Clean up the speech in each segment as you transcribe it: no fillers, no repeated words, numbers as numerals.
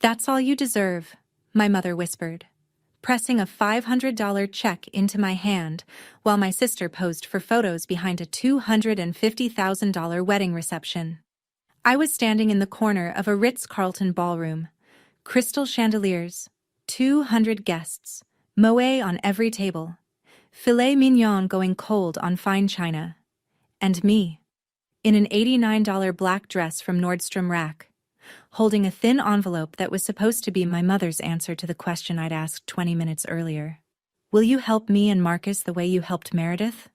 "That's all you deserve," my mother whispered, pressing a $500 check into my hand while my sister posed for photos behind a $250,000 wedding reception. I was standing in the corner of a Ritz-Carlton ballroom. Crystal chandeliers, 200 guests, Moët on every table, filet mignon going cold on fine china. And me, in an $89 black dress from Nordstrom Rack, holding a thin envelope that was supposed to be my mother's answer to the question I'd asked 20 minutes earlier. "Will you help me and Marcus the way you helped Meredith?"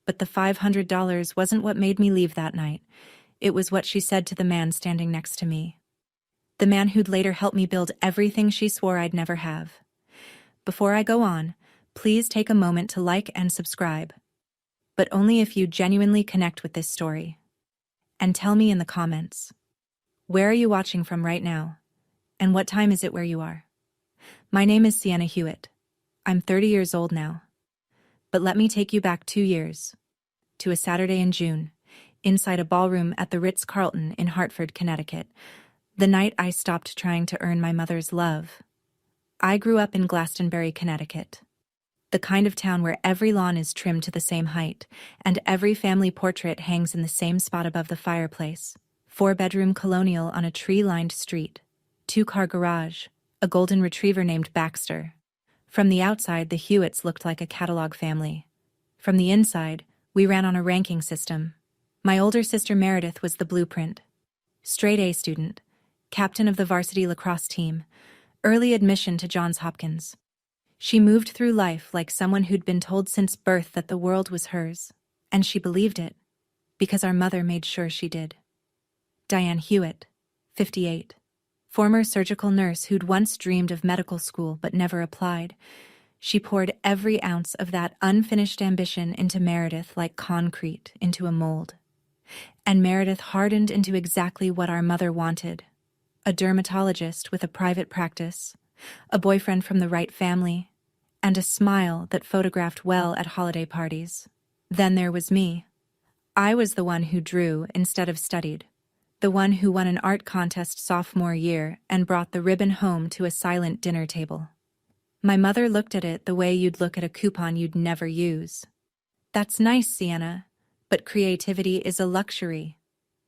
But the $500 wasn't what made me leave that night. It was what she said to the man standing next to me. The man who'd later help me build everything she swore I'd never have. Before I go on, please take a moment to like and subscribe. But only if you genuinely connect with this story. And tell me in the comments, where are you watching from right now? And what time is it where you are? My name is Sienna Hewitt. I'm 30 years old now. But let me take you back 2 years. To a Saturday in June, inside a ballroom at the Ritz-Carlton in Hartford, Connecticut, the night I stopped trying to earn my mother's love. I grew up in Glastonbury, Connecticut. The kind of town where every lawn is trimmed to the same height, and every family portrait hangs in the same spot above the fireplace. 4-bedroom colonial on a tree-lined street. 2-car garage, a golden retriever named Baxter. From the outside, the Hewitts looked like a catalog family. From the inside, we ran on a ranking system. My older sister Meredith was the blueprint. Straight A student, captain of the varsity lacrosse team, early admission to Johns Hopkins. She moved through life like someone who'd been told since birth that the world was hers, and she believed it, because our mother made sure she did. Diane Hewitt, 58. Former surgical nurse who'd once dreamed of medical school but never applied. She poured every ounce of that unfinished ambition into Meredith like concrete into a mold. And Meredith hardened into exactly what our mother wanted. A dermatologist with a private practice, a boyfriend from the right family, and a smile that photographed well at holiday parties. Then there was me. I was the one who drew instead of studied. The one who won an art contest sophomore year and brought the ribbon home to a silent dinner table. My mother looked at it the way you'd look at a coupon you'd never use. "That's nice, Sienna, but creativity is a luxury.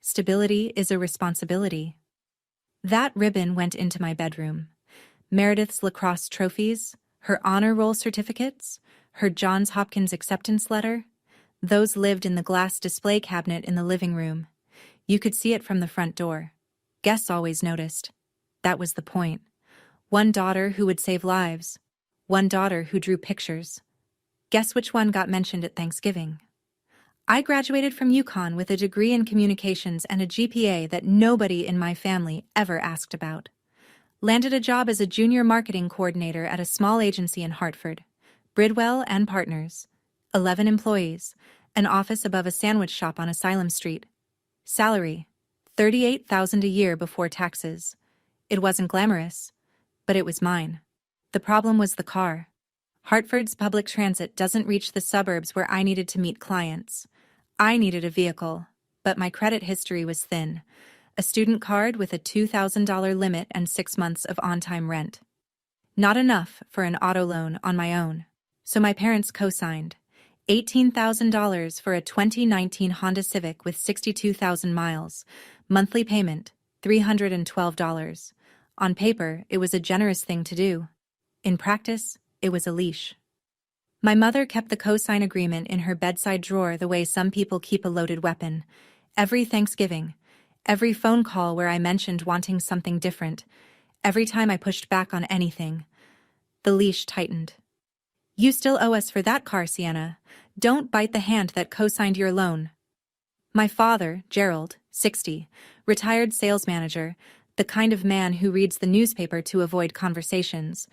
Stability is a responsibility." That ribbon went into my bedroom. Meredith's lacrosse trophies, her honor roll certificates, her Johns Hopkins acceptance letter, those lived in the glass display cabinet in the living room. You could see it from the front door. Guests always noticed. That was the point. One daughter who would save lives. One daughter who drew pictures. Guess which one got mentioned at Thanksgiving? I graduated from UConn with a degree in communications and a GPA that nobody in my family ever asked about. Landed a job as a junior marketing coordinator at a small agency in Hartford. Bridwell and Partners. 11 employees. An office above a sandwich shop on Asylum Street. Salary, $38,000 a year before taxes. It wasn't glamorous, but it was mine. The problem was the car. Hartford's public transit doesn't reach the suburbs where I needed to meet clients. I needed a vehicle, but my credit history was thin. A student card with a $2,000 limit and 6 months of on-time rent. Not enough for an auto loan on my own. So my parents co-signed. $18,000 for a 2019 Honda Civic with 62,000 miles. Monthly payment, $312. On paper, it was a generous thing to do. In practice, it was a leash. My mother kept the co-sign agreement in her bedside drawer the way some people keep a loaded weapon. Every Thanksgiving, every phone call where I mentioned wanting something different, every time I pushed back on anything, the leash tightened. "You still owe us for that car, Sienna. Don't bite the hand that co-signed your loan." My father, Gerald, 60, retired sales manager, the kind of man who reads the newspaper to avoid conversations,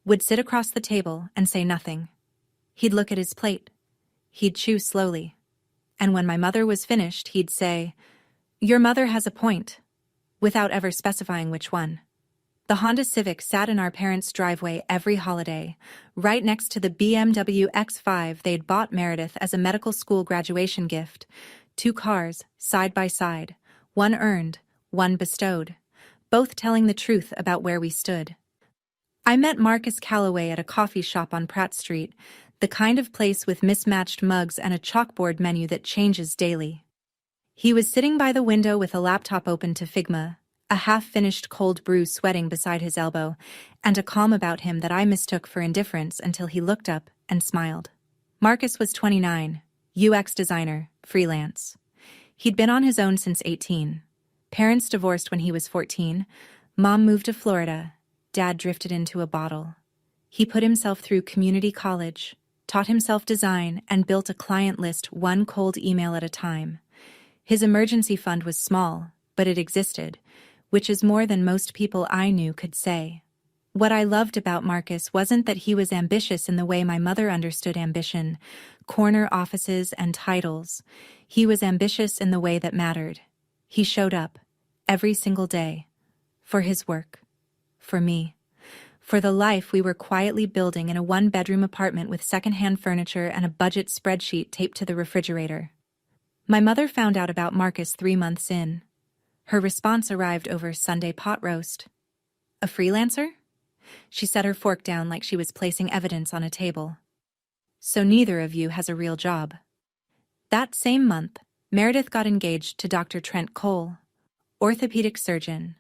would sit across the table and say nothing. He'd look at his plate. He'd chew slowly. And when my mother was finished, he'd say, "Your mother has a point," without ever specifying which one. The Honda Civic sat in our parents' driveway every holiday, right next to the BMW X5 they'd bought Meredith as a medical school graduation gift. 2 cars, side by side, one earned, one bestowed. both telling the truth about where we stood. I met Marcus Calloway at a coffee shop on Pratt Street, the kind of place with mismatched mugs and a chalkboard menu that changes daily. He was sitting by the window with a laptop open to Figma, a half-finished cold brew sweating beside his elbow, and a calm about him that I mistook for indifference until he looked up and smiled. Marcus was 29, UX designer, freelance. He'd been on his own since 18. Parents divorced when he was 14, Mom moved to Florida, Dad drifted into a bottle. He put himself through community college, taught himself design, and built a client list one cold email at a time. His emergency fund was small, but it existed, which is more than most people I knew could say. What I loved about Marcus wasn't that he was ambitious in the way my mother understood ambition, corner offices and titles. He was ambitious in the way that mattered. He showed up, every single day, for his work, for me, for the life we were quietly building in a one-bedroom apartment with secondhand furniture and a budget spreadsheet taped to the refrigerator. My mother found out about Marcus 3 months in. Her response arrived over Sunday pot roast. A freelancer? She set her fork down like she was placing evidence on a table. So neither of you has a real job. That same month, Meredith got engaged to Dr. Trent Cole, orthopedic surgeon,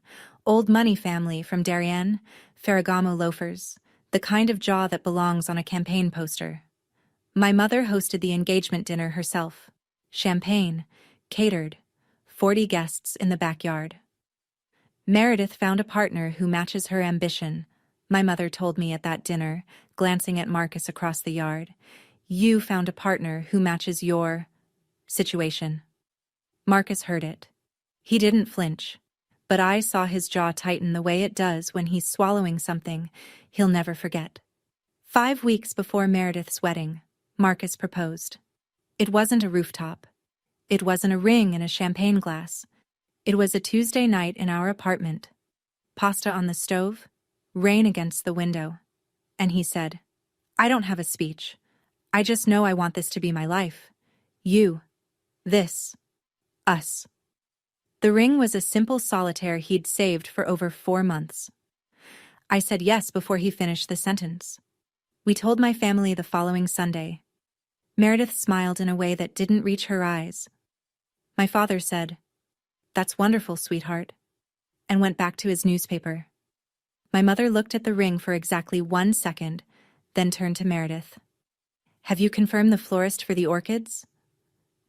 old money family from Darien, Ferragamo loafers, the kind of jaw that belongs on a campaign poster. My mother hosted the engagement dinner herself. Champagne, catered, 40 guests in the backyard. Meredith found a partner who matches her ambition, my mother told me at that dinner, glancing at Marcus across the yard. You found a partner who matches your situation. Marcus heard it. He didn't flinch, but I saw his jaw tighten the way it does when he's swallowing something he'll never forget. 5 weeks before Meredith's wedding, Marcus proposed. It wasn't a rooftop. It wasn't a ring in a champagne glass. It was a Tuesday night in our apartment. Pasta on the stove, rain against the window. And he said, I don't have a speech. I just know I want this to be my life. You. This. Us. The ring was a simple solitaire he'd saved for over 4 months. I said yes before he finished the sentence. We told my family the following Sunday. Meredith smiled in a way that didn't reach her eyes. My father said, That's wonderful, sweetheart, and went back to his newspaper. My mother looked at the ring for exactly 1 second, then turned to Meredith. Have you confirmed the florist for the orchids?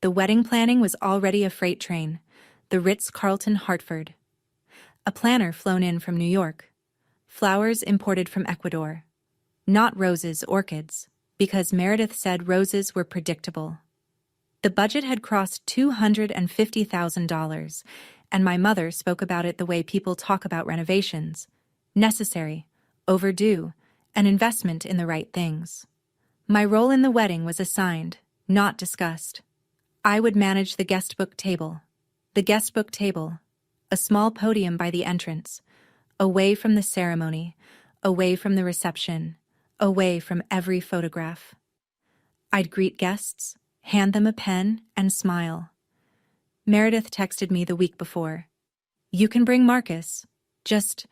The wedding planning was already a freight train, the Ritz-Carlton Hartford. A planner flown in from New York. Flowers imported from Ecuador. Not roses, orchids, because Meredith said roses were predictable. The budget had crossed $250,000, and my mother spoke about it the way people talk about renovations. Necessary, overdue, an investment in the right things. My role in the wedding was assigned, not discussed. I would manage the guestbook table. The guestbook table, a small podium by the entrance, away from the ceremony, away from the reception, away from every photograph. I'd greet guests, hand them a pen, and smile. Meredith texted me the week before. You can bring Marcus. Just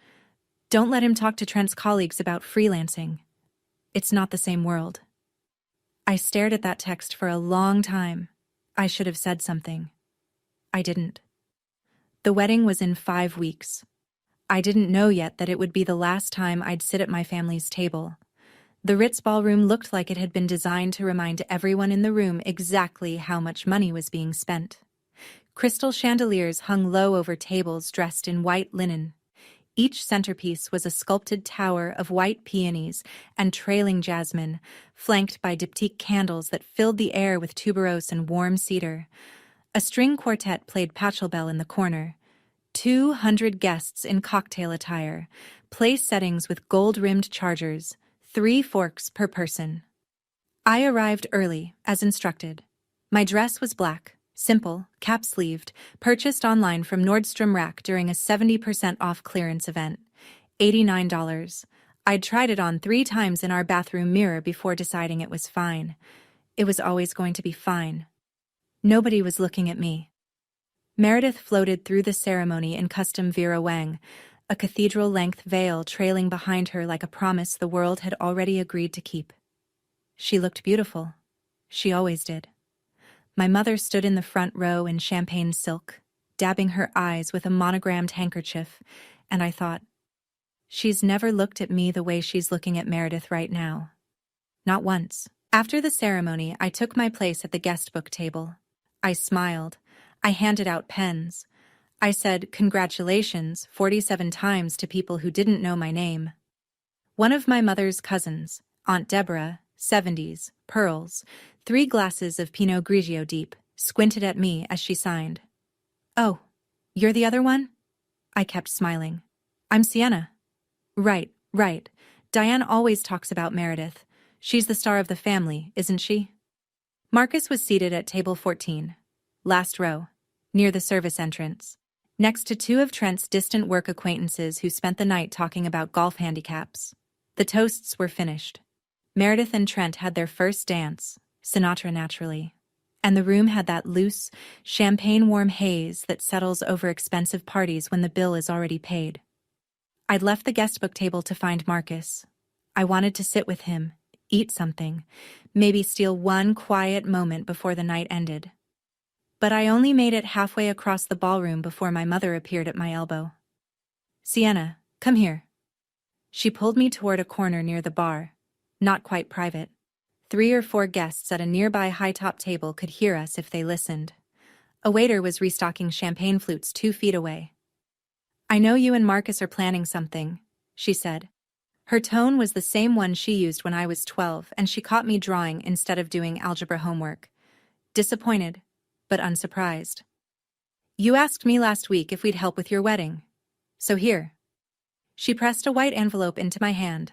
don't let him talk to Trent's colleagues about freelancing. It's not the same world. I stared at that text for a long time. I should have said something. I didn't. The wedding was in 5 weeks. I didn't know yet that it would be the last time I'd sit at my family's table. The Ritz ballroom looked like it had been designed to remind everyone in the room exactly how much money was being spent. Crystal chandeliers hung low over tables dressed in white linen. Each centerpiece was a sculpted tower of white peonies and trailing jasmine, flanked by diptyque candles that filled the air with tuberose and warm cedar. A string quartet played Pachelbel in the corner. 200 guests in cocktail attire, place settings with gold-rimmed chargers, 3 forks per person. I arrived early, as instructed. My dress was black, simple, cap-sleeved, purchased online from Nordstrom Rack during a 70% off clearance event. $89. I'd tried it on 3 times in our bathroom mirror before deciding it was fine. It was always going to be fine. Nobody was looking at me. Meredith floated through the ceremony in custom Vera Wang, a cathedral-length veil trailing behind her like a promise the world had already agreed to keep. She looked beautiful. She always did. My mother stood in the front row in champagne silk, dabbing her eyes with a monogrammed handkerchief, and I thought, she's never looked at me the way she's looking at Meredith right now. Not once. After the ceremony, I took my place at the guest book table. I smiled. I handed out pens. I said, "Congratulations," 47 times to people who didn't know my name. One of my mother's cousins, Aunt Deborah, 70s, pearls, 3 glasses of Pinot Grigio deep, squinted at me as she signed. "Oh, you're the other one?" I kept smiling. "I'm Sienna." Right. Diane always talks about Meredith. She's the star of the family, isn't she?" Marcus was seated at table 14, last row, near the service entrance, next to 2 of Trent's distant work acquaintances who spent the night talking about golf handicaps. The toasts were finished. Meredith and Trent had their first dance, Sinatra naturally, and the room had that loose, champagne-warm haze that settles over expensive parties when the bill is already paid. I'd left the guest book table to find Marcus. I wanted to sit with him, eat something, maybe steal one quiet moment before the night ended. But I only made it halfway across the ballroom before my mother appeared at my elbow. "Sienna, come here." She pulled me toward a corner near the bar, not quite private. 3 or 4 guests at a nearby high-top table could hear us if they listened. A waiter was restocking champagne flutes 2 feet away. "I know you and Marcus are planning something," she said. Her tone was the same one she used when I was 12, and she caught me drawing instead of doing algebra homework. Disappointed, but unsurprised. "You asked me last week if we'd help with your wedding. So here." She pressed a white envelope into my hand.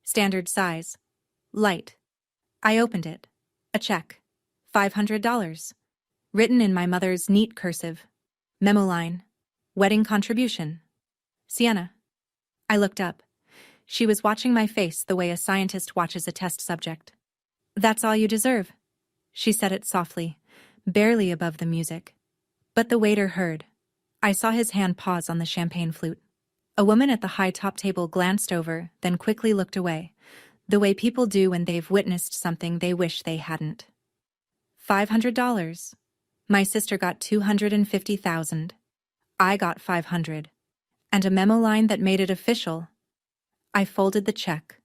Standard size. Light. I opened it. A check. $500. Written in my mother's neat cursive. Memo line. "Wedding contribution. Sienna." I looked up. She was watching my face the way a scientist watches a test subject. "That's all you deserve." She said it softly, barely above the music. But the waiter heard. I saw his hand pause on the champagne flute. A woman at the high-top table glanced over, then quickly looked away, the way people do when they've witnessed something they wish they hadn't. $500. My sister got $250,000. I got $500. And a memo line that made it official. I folded the check,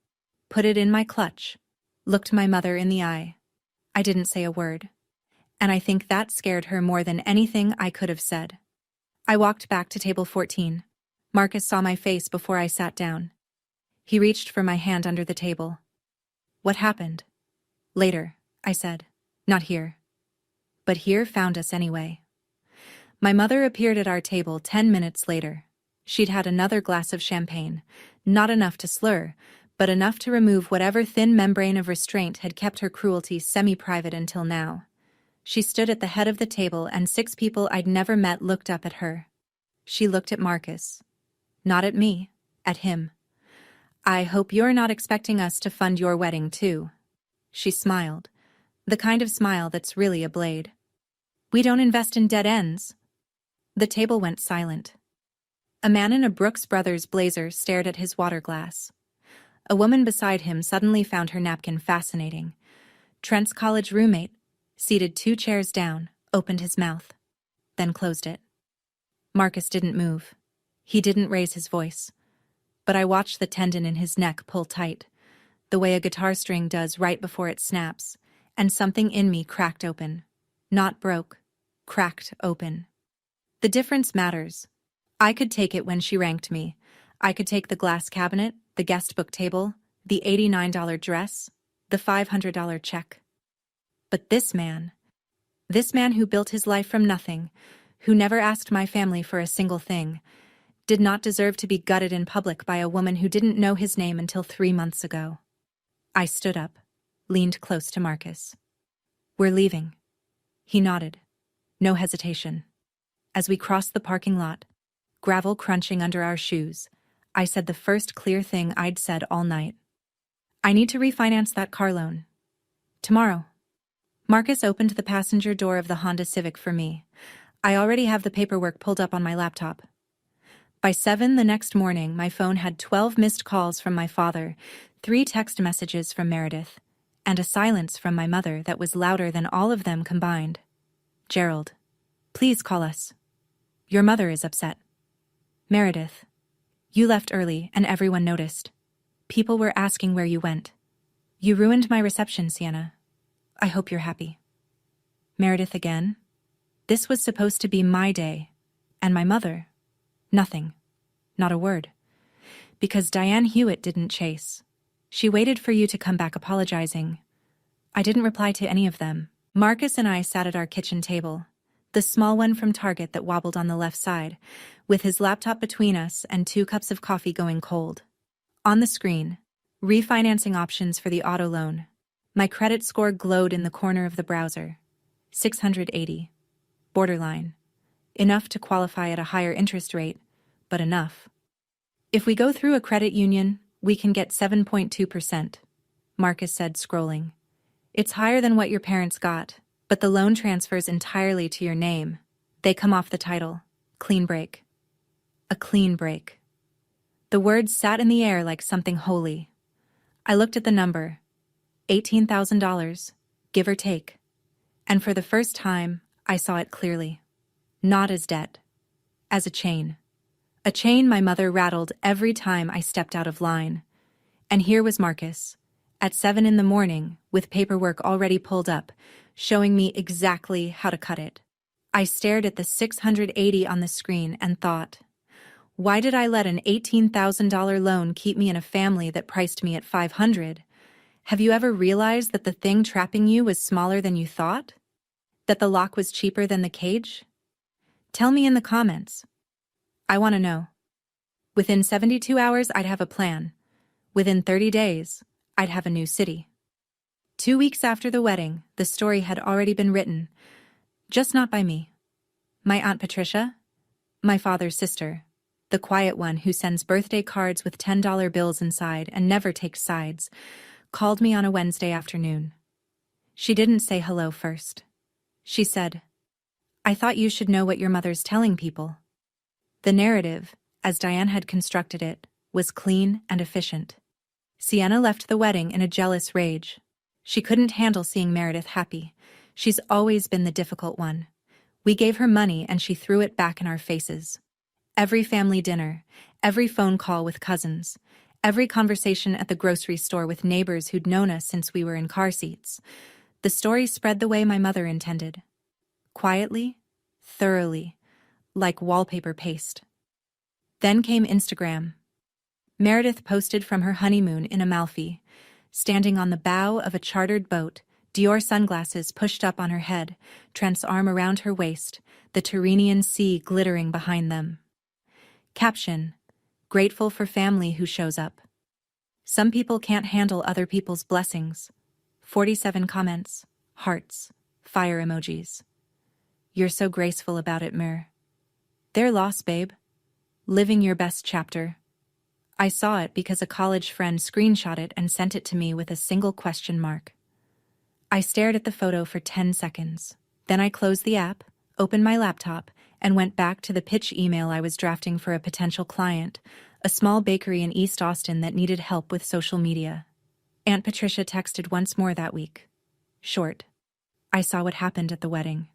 put it in my clutch, looked my mother in the eye. I didn't say a word. And I think that scared her more than anything I could have said. I walked back to table 14. Marcus saw my face before I sat down. He reached for my hand under the table. "What happened?" "Later," I said. "Not here." But here found us anyway. My mother appeared at our table 10 minutes later. She'd had another glass of champagne, not enough to slur, but enough to remove whatever thin membrane of restraint had kept her cruelty semi-private until now. She stood at the head of the table and 6 people I'd never met looked up at her. She looked at Marcus. Not at me, at him. "I hope you're not expecting us to fund your wedding too." She smiled, the kind of smile that's really a blade. "We don't invest in dead ends." The table went silent. A man in a Brooks Brothers blazer stared at his water glass. A woman beside him suddenly found her napkin fascinating. Trent's college roommate, seated 2 chairs down, opened his mouth, then closed it. Marcus didn't move. He didn't raise his voice. But I watched the tendon in his neck pull tight, the way a guitar string does right before it snaps, and something in me cracked open. Not broke, cracked open. The difference matters. I could take it when she ranked me. I could take the glass cabinet, the guest book table, the $89 dress, the $500 check. But this man who built his life from nothing, who never asked my family for a single thing, did not deserve to be gutted in public by a woman who didn't know his name until 3 months ago. I stood up, leaned close to Marcus. "We're leaving." He nodded. No hesitation. As we crossed the parking lot, gravel crunching under our shoes, I said the first clear thing I'd said all night. "I need to refinance that car loan. Tomorrow." Marcus opened the passenger door of the Honda Civic for me. I already have the paperwork pulled up on my laptop. By 7 the next morning, my phone had 12 missed calls from my father, 3 text messages from Meredith, and a silence from my mother that was louder than all of them combined. Gerald, please call us. Your mother is upset. Meredith, you left early and everyone noticed. People were asking where you went. You ruined my reception, Sienna. I hope you're happy. Meredith again? This was supposed to be my day. And my mother? Nothing. Not a word. Because Diane Hewitt didn't chase. She waited for you to come back apologizing. I didn't reply to any of them. Marcus and I sat at our kitchen table, the small one from Target that wobbled on the left side, with his laptop between us and 2 cups of coffee going cold. On the screen, refinancing options for the auto loan. My credit score glowed in the corner of the browser. 680. Borderline. Enough to qualify at a higher interest rate, but enough. If we go through a credit union, we can get 7.2%, Marcus said, scrolling. It's higher than what your parents got, but the loan transfers entirely to your name. They come off the title. Clean break. A clean break. The words sat in the air like something holy. I looked at the number. $18,000, give or take. And for the first time, I saw it clearly. Not as debt. As a chain. A chain my mother rattled every time I stepped out of line. And here was Marcus, at 7 in the morning, with paperwork already pulled up, showing me exactly how to cut it. I stared at the 680 on the screen and thought, why did I let an $18,000 loan keep me in a family that priced me at $500? Have you ever realized that the thing trapping you was smaller than you thought? That the lock was cheaper than the cage? Tell me in the comments. I want to know. Within 72 hours, I'd have a plan. Within 30 days, I'd have a new city. 2 weeks after the wedding, the story had already been written. Just not by me. My Aunt Patricia, my father's sister, the quiet one who sends birthday cards with $10 bills inside and never takes sides, called me on a Wednesday afternoon. She didn't say hello first. She said, I thought you should know what your mother's telling people. The narrative, as Diane had constructed it, was clean and efficient. Sienna left the wedding in a jealous rage. She couldn't handle seeing Meredith happy. She's always been the difficult one. We gave her money and she threw it back in our faces. Every family dinner, every phone call with cousins, every conversation at the grocery store with neighbors who'd known us since we were in car seats. The story spread the way my mother intended. Quietly, thoroughly, like wallpaper paste. Then came Instagram. Meredith posted from her honeymoon in Amalfi, standing on the bow of a chartered boat, Dior sunglasses pushed up on her head, Trent's arm around her waist, the Tyrrhenian Sea glittering behind them. Caption: grateful for family who shows up. Some people can't handle other people's blessings. 47 comments, hearts, fire emojis. You're so graceful about it, Mer. Their loss, babe. Living your best chapter. I saw it because a college friend screenshot it and sent it to me with a single question mark. I stared at the photo for 10 seconds. Then I closed the app, opened my laptop, and went back to the pitch email I was drafting for a potential client, a small bakery in East Austin that needed help with social media. Aunt Patricia texted once more that week. Short. I saw what happened at the wedding.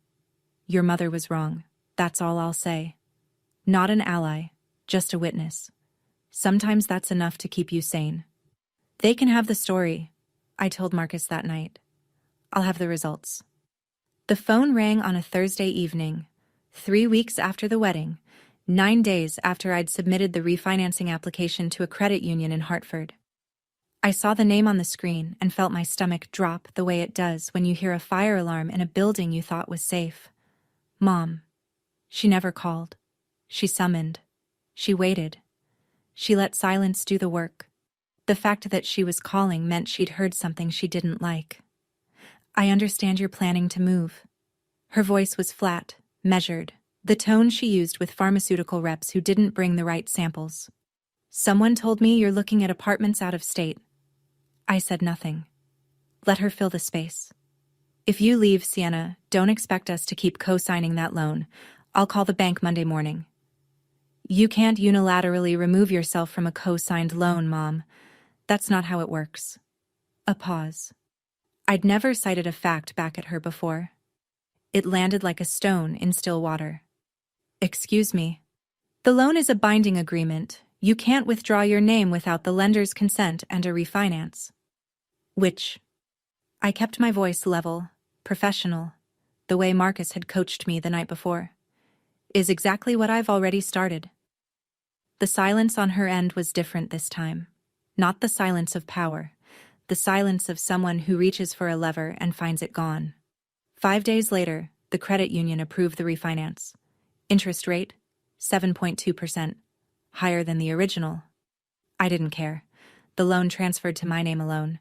Your mother was wrong. That's all I'll say. Not an ally, just a witness. Sometimes that's enough to keep you sane. They can have the story, I told Marcus that night. I'll have the results. The phone rang on a Thursday evening, 3 weeks after the wedding, 9 days after I'd submitted the refinancing application to a credit union in Hartford. I saw the name on the screen and felt my stomach drop the way it does when you hear a fire alarm in a building you thought was safe. Mom. She never called. She summoned. She waited. She let silence do the work. The fact that she was calling meant she'd heard something she didn't like. I understand you're planning to move. Her voice was flat, measured, the tone she used with pharmaceutical reps who didn't bring the right samples. Someone told me you're looking at apartments out of state. I said nothing. Let her fill the space. If you leave, Sienna, don't expect us to keep co-signing that loan. I'll call the bank Monday morning. You can't unilaterally remove yourself from a co-signed loan, Mom. That's not how it works. A pause. I'd never cited a fact back at her before. It landed like a stone in still water. Excuse me. The loan is a binding agreement. You can't withdraw your name without the lender's consent and a refinance. Which? I kept my voice level, professional, the way Marcus had coached me the night before. Is exactly what I've already started. The silence on her end was different this time. Not the silence of power, the silence of someone who reaches for a lever and finds it gone. 5 days later, the credit union approved the refinance. Interest rate, 7.2%, higher than the original. I didn't care. The loan transferred to my name alone.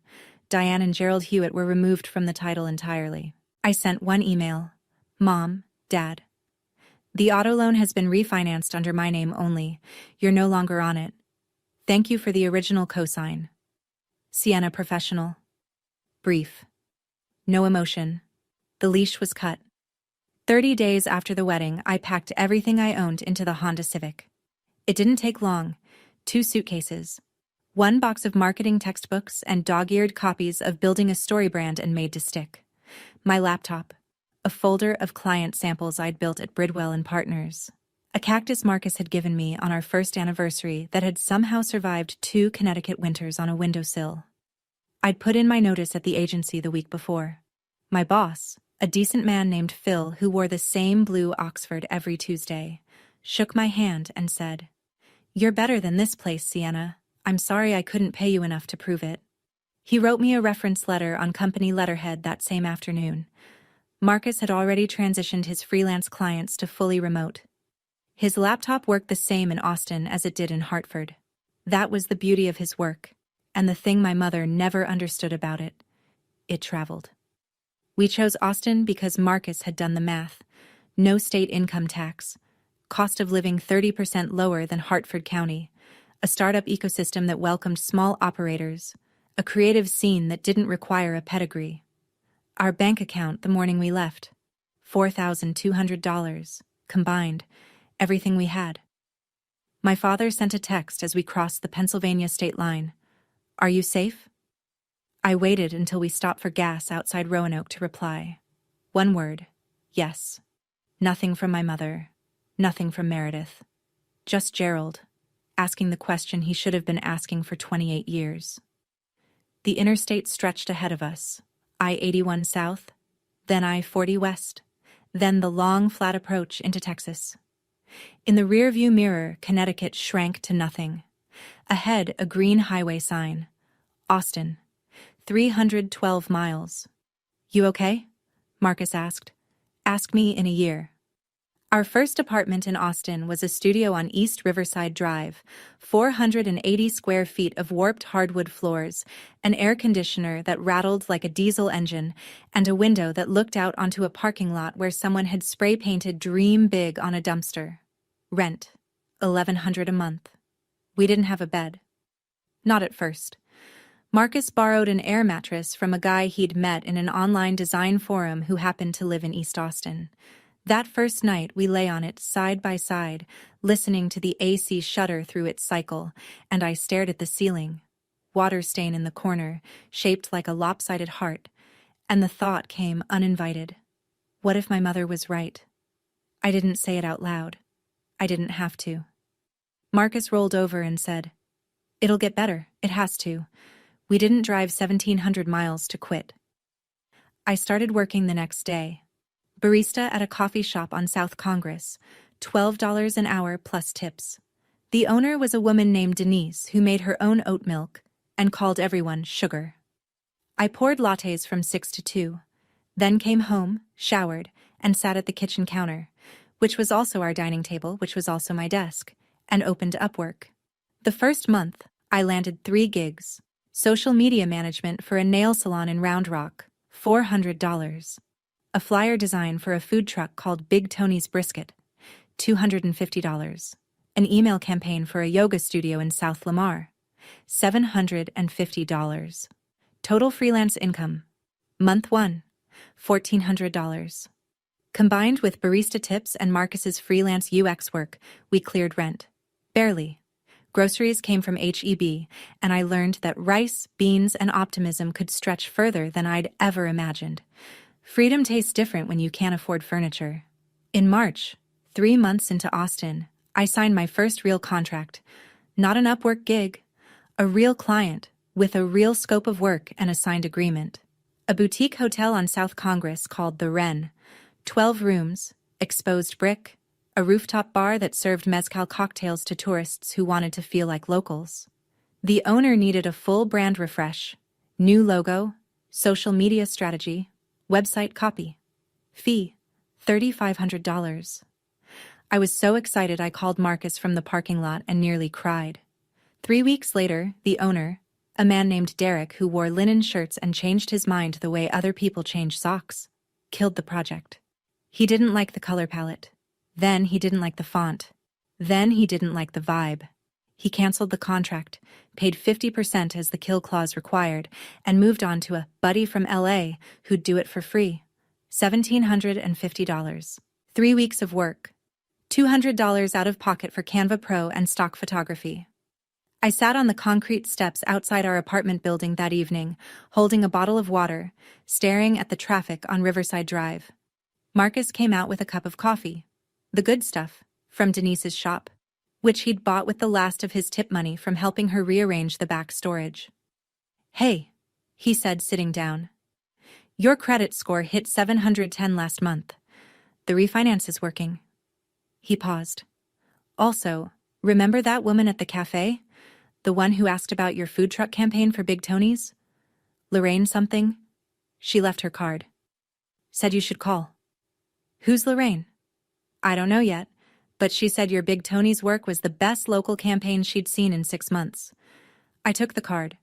Diane and Gerald Hewitt were removed from the title entirely. I sent one email. Mom, Dad. The auto loan has been refinanced under my name only. You're no longer on it. Thank you for the original cosign. Sienna Professional. Brief. No emotion. The leash was cut. 30 days after the wedding, I packed everything I owned into the Honda Civic. It didn't take long. 2 suitcases. 1 box of marketing textbooks and dog-eared copies of Building a Story Brand and Made to Stick. My laptop. A folder of client samples I'd built at Bridwell and Partners. A cactus Marcus had given me on our first anniversary that had somehow survived 2 Connecticut winters on a windowsill. I'd put in my notice at the agency the week before. My boss, a decent man named Phil who wore the same blue Oxford every Tuesday, shook my hand and said, "You're better than this place, Sienna. I'm sorry I couldn't pay you enough to prove it." He wrote me a reference letter on company letterhead that same afternoon. Marcus had already transitioned his freelance clients to fully remote. His laptop worked the same in Austin as it did in Hartford. That was the beauty of his work, and the thing my mother never understood about it. It traveled. We chose Austin because Marcus had done the math. No state income tax. Cost of living 30% lower than Hartford County. A startup ecosystem that welcomed small operators. A creative scene that didn't require a pedigree. Our bank account the morning we left. $4,200, combined, everything we had. My father sent a text as we crossed the Pennsylvania state line. "Are you safe?" I waited until we stopped for gas outside Roanoke to reply. One word, yes. Nothing from my mother. Nothing from Meredith. Just Gerald, asking the question he should have been asking for 28 years. The interstate stretched ahead of us. I-81 south, then I-40 west, then the long, flat approach into Texas. In the rearview mirror, Connecticut shrank to nothing. Ahead, a green highway sign. Austin. 312 miles. "You okay?" Marcus asked. "Ask me in a year." Our first apartment in Austin was a studio on East Riverside Drive, 480 square feet of warped hardwood floors, an air conditioner that rattled like a diesel engine, and a window that looked out onto a parking lot where someone had spray-painted "Dream Big" on a dumpster. Rent, $1,100 a month. We didn't have a bed. Not at first. Marcus borrowed an air mattress from a guy he'd met in an online design forum who happened to live in East Austin. That first night, we lay on it side by side, listening to the AC shudder through its cycle, and I stared at the ceiling. Water stain in the corner, shaped like a lopsided heart, and the thought came uninvited. What if my mother was right? I didn't say it out loud. I didn't have to. Marcus rolled over and said, "It'll get better. It has to. We didn't drive 1,700 miles to quit." I started working the next day. Barista at a coffee shop on South Congress, $12 an hour plus tips. The owner was a woman named Denise who made her own oat milk and called everyone sugar. I poured lattes from 6 to 2, then came home, showered, and sat at the kitchen counter, which was also our dining table, which was also my desk, and opened Upwork. The first month, I landed 3 gigs. Social media management for a nail salon in Round Rock, $400. A flyer design for a food truck called Big Tony's Brisket, $250. An email campaign for a yoga studio in South Lamar, $750. Total freelance income. Month 1, $1,400. Combined with barista tips and Marcus's freelance UX work, we cleared rent. Barely. Groceries came from HEB, and I learned that rice, beans, and optimism could stretch further than I'd ever imagined. Freedom tastes different when you can't afford furniture. In March, 3 months into Austin, I signed my first real contract. Not an Upwork gig. A real client, with a real scope of work and a signed agreement. A boutique hotel on South Congress called The Wren. 12 rooms, exposed brick, a rooftop bar that served mezcal cocktails to tourists who wanted to feel like locals. The owner needed a full brand refresh. New logo, social media strategy, website copy. Fee, $3,500. I was so excited I called Marcus from the parking lot and nearly cried. 3 weeks later, the owner, a man named Derek who wore linen shirts and changed his mind the way other people change socks, killed the project. He didn't like the color palette. Then he didn't like the font. Then he didn't like the vibe. He canceled the contract, paid 50% as the kill clause required, and moved on to a buddy from LA who'd do it for free. $1,750. 3 weeks of work. $200 out of pocket for Canva Pro and stock photography. I sat on the concrete steps outside our apartment building that evening, holding a bottle of water, staring at the traffic on Riverside Drive. Marcus came out with a cup of coffee. The good stuff, from Denise's shop, which he'd bought with the last of his tip money from helping her rearrange the back storage. "Hey," he said, sitting down. "Your credit score hit 710 last month. The refinance is working." He paused. "Also, remember that woman at the cafe? The one who asked about your food truck campaign for Big Tony's? Lorraine something? She left her card. Said you should call." "Who's Lorraine?" "I don't know yet, but she said your Big Tony's work was the best local campaign she'd seen in 6 months." I took the card,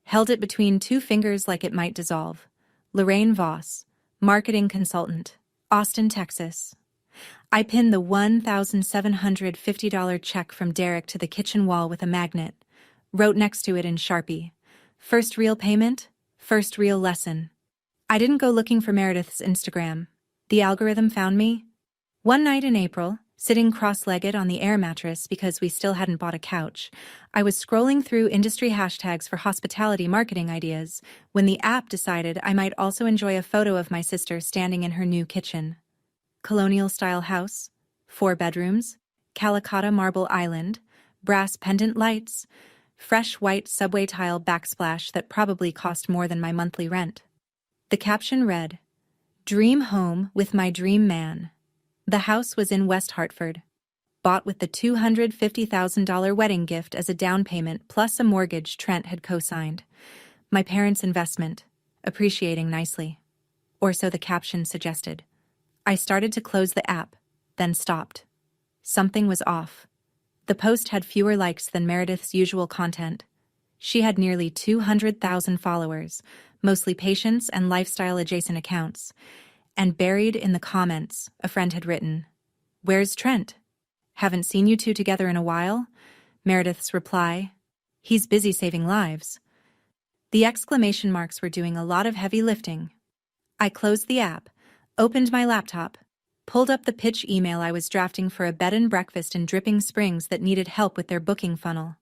held it between 2 fingers like it might dissolve. Lorraine Voss, marketing consultant, Austin, Texas. I pinned the $1,750 check from Derek to the kitchen wall with a magnet, wrote next to it in Sharpie, "First real payment, first real lesson." I didn't go looking for Meredith's Instagram. The algorithm found me. One night in April, sitting cross-legged on the air mattress because we still hadn't bought a couch, I was scrolling through industry hashtags for hospitality marketing ideas when the app decided I might also enjoy a photo of my sister standing in her new kitchen. Colonial-style house, 4 bedrooms, Calicotta marble island, brass pendant lights, fresh white subway tile backsplash that probably cost more than my monthly rent. The caption read, "Dream home with my dream man." The house was in West Hartford, bought with the $250,000 wedding gift as a down payment plus a mortgage Trent had co-signed. My parents' investment, appreciating nicely. Or so the caption suggested. I started to close the app, then stopped. Something was off. The post had fewer likes than Meredith's usual content. She had nearly 200,000 followers, mostly patients and lifestyle-adjacent accounts. And buried in the comments, a friend had written, "Where's Trent? Haven't seen you two together in a while?" Meredith's reply, "He's busy saving lives." The exclamation marks were doing a lot of heavy lifting. I closed the app, opened my laptop, pulled up the pitch email I was drafting for a bed and breakfast in Dripping Springs that needed help with their booking funnel.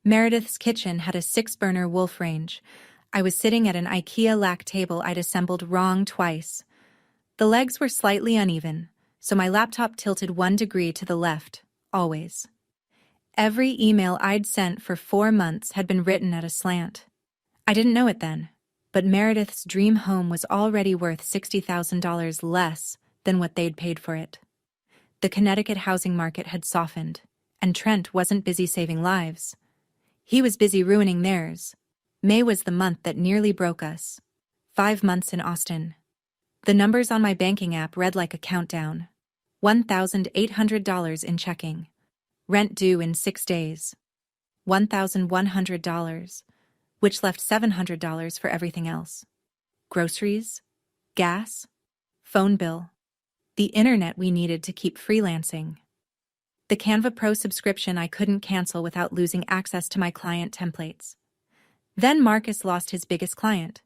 Meredith's kitchen had a 6-burner wolf range. I was sitting at an IKEA lac table I'd assembled wrong twice. The legs were slightly uneven, so my laptop tilted 1 degree to the left, always. Every email I'd sent for 4 months had been written at a slant. I didn't know it then, but Meredith's dream home was already worth $60,000 less than what they'd paid for it. The Connecticut housing market had softened, and Trent wasn't busy saving lives. He was busy ruining theirs. May was the month that nearly broke us. 5 months in Austin. The numbers on my banking app read like a countdown. $1,800 in checking. Rent due in 6 days. $1,100, which left $700 for everything else. Groceries, gas, phone bill, the internet we needed to keep freelancing. The Canva Pro subscription I couldn't cancel without losing access to my client templates. Then Marcus lost his biggest client.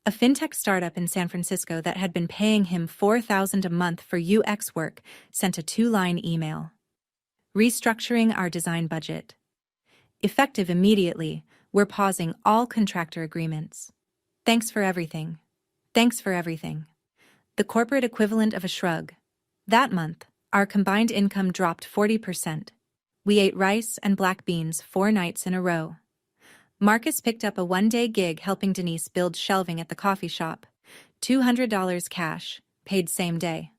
A fintech startup in San Francisco that had been paying him $4,000 a month for UX work sent a 2-line email. Restructuring our design budget. Effective immediately, we're pausing all contractor agreements. Thanks for everything. Thanks for everything. The corporate equivalent of a shrug. That month, our combined income dropped 40%. We ate rice and black beans 4 nights in a row. Marcus picked up a one-day gig helping Denise build shelving at the coffee shop. $200 cash, paid same day.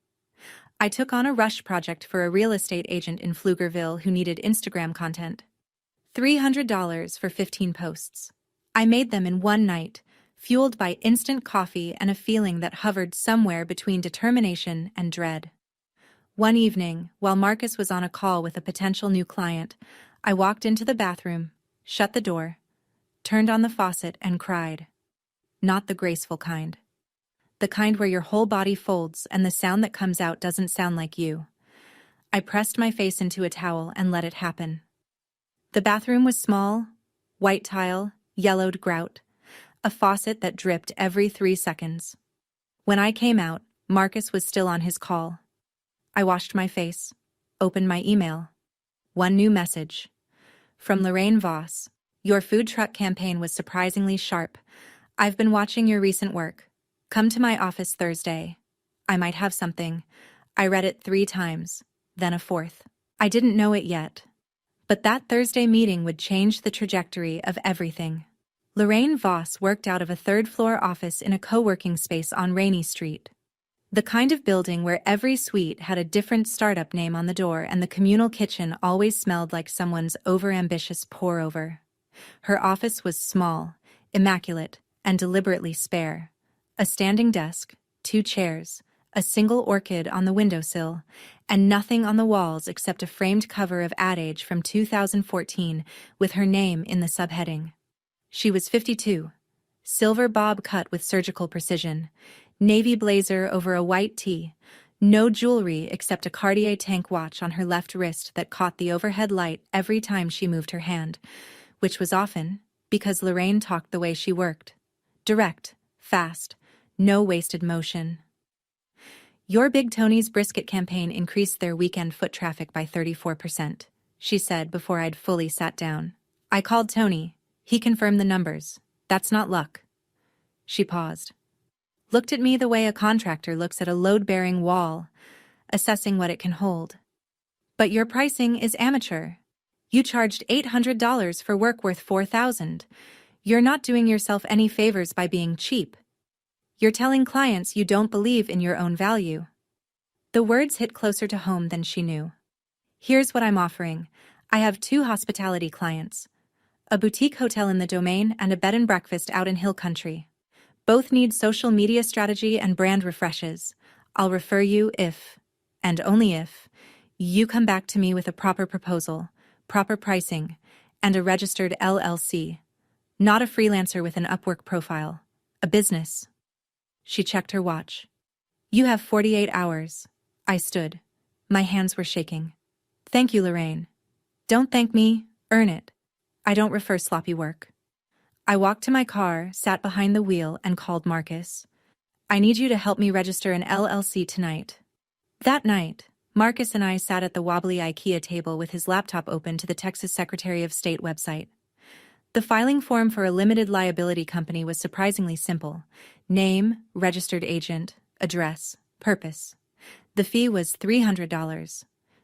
I took on a rush project for a real estate agent in Pflugerville who needed Instagram content. $300 for 15 posts. I made them in one night, fueled by instant coffee and a feeling that hovered somewhere between determination and dread. One evening, while Marcus was on a call with a potential new client, I walked into the bathroom, shut the door, turned on the faucet and cried. Not the graceful kind. The kind where your whole body folds and the sound that comes out doesn't sound like you. I pressed my face into a towel and let it happen. The bathroom was small, white tile, yellowed grout, a faucet that dripped every 3 seconds. When I came out, Marcus was still on his call. I washed my face, opened my email. One new message. From Lorraine Voss. Your food truck campaign was surprisingly sharp. I've been watching your recent work. Come to my office Thursday. I might have something. I read it 3 times, then a 4th. I didn't know it yet. But that Thursday meeting would change the trajectory of everything. Lorraine Voss worked out of a 3rd-floor office in a co-working space on Rainy Street. The kind of building where every suite had a different startup name on the door and the communal kitchen always smelled like someone's overambitious pour-over. Her office was small, immaculate, and deliberately spare. A standing desk, 2 chairs, a single orchid on the windowsill, and nothing on the walls except a framed cover of Ad Age from 2014 with her name in the subheading. She was 52, silver bob cut with surgical precision, navy blazer over a white tee, no jewelry except a Cartier tank watch on her left wrist that caught the overhead light every time she moved her hand, which was often because Lorraine talked the way she worked. Direct, fast, no wasted motion. Your Big Tony's brisket campaign increased their weekend foot traffic by 34%, she said before I'd fully sat down. I called Tony. He confirmed the numbers. That's not luck. She paused. Looked at me the way a contractor looks at a load-bearing wall, assessing what it can hold. But your pricing is amateur. You charged $800 for work worth $4,000. You're not doing yourself any favors by being cheap. You're telling clients you don't believe in your own value. The words hit closer to home than she knew. Here's what I'm offering. I have 2 hospitality clients. A boutique hotel in the Domain and a bed and breakfast out in Hill Country. Both need social media strategy and brand refreshes. I'll refer you if, and only if, you come back to me with a proper proposal, proper pricing, and a registered LLC. Not a freelancer with an Upwork profile. A business. She checked her watch. You have 48 hours. I stood. My hands were shaking. Thank you, Lorraine. Don't thank me, earn it. I don't refer sloppy work. I walked to my car, sat behind the wheel, and called Marcus. I need you to help me register an LLC tonight. That night, Marcus and I sat at the wobbly IKEA table with his laptop open to the Texas Secretary of State website. The filing form for a limited liability company was surprisingly simple. Name, registered agent, address, purpose. The fee was $300.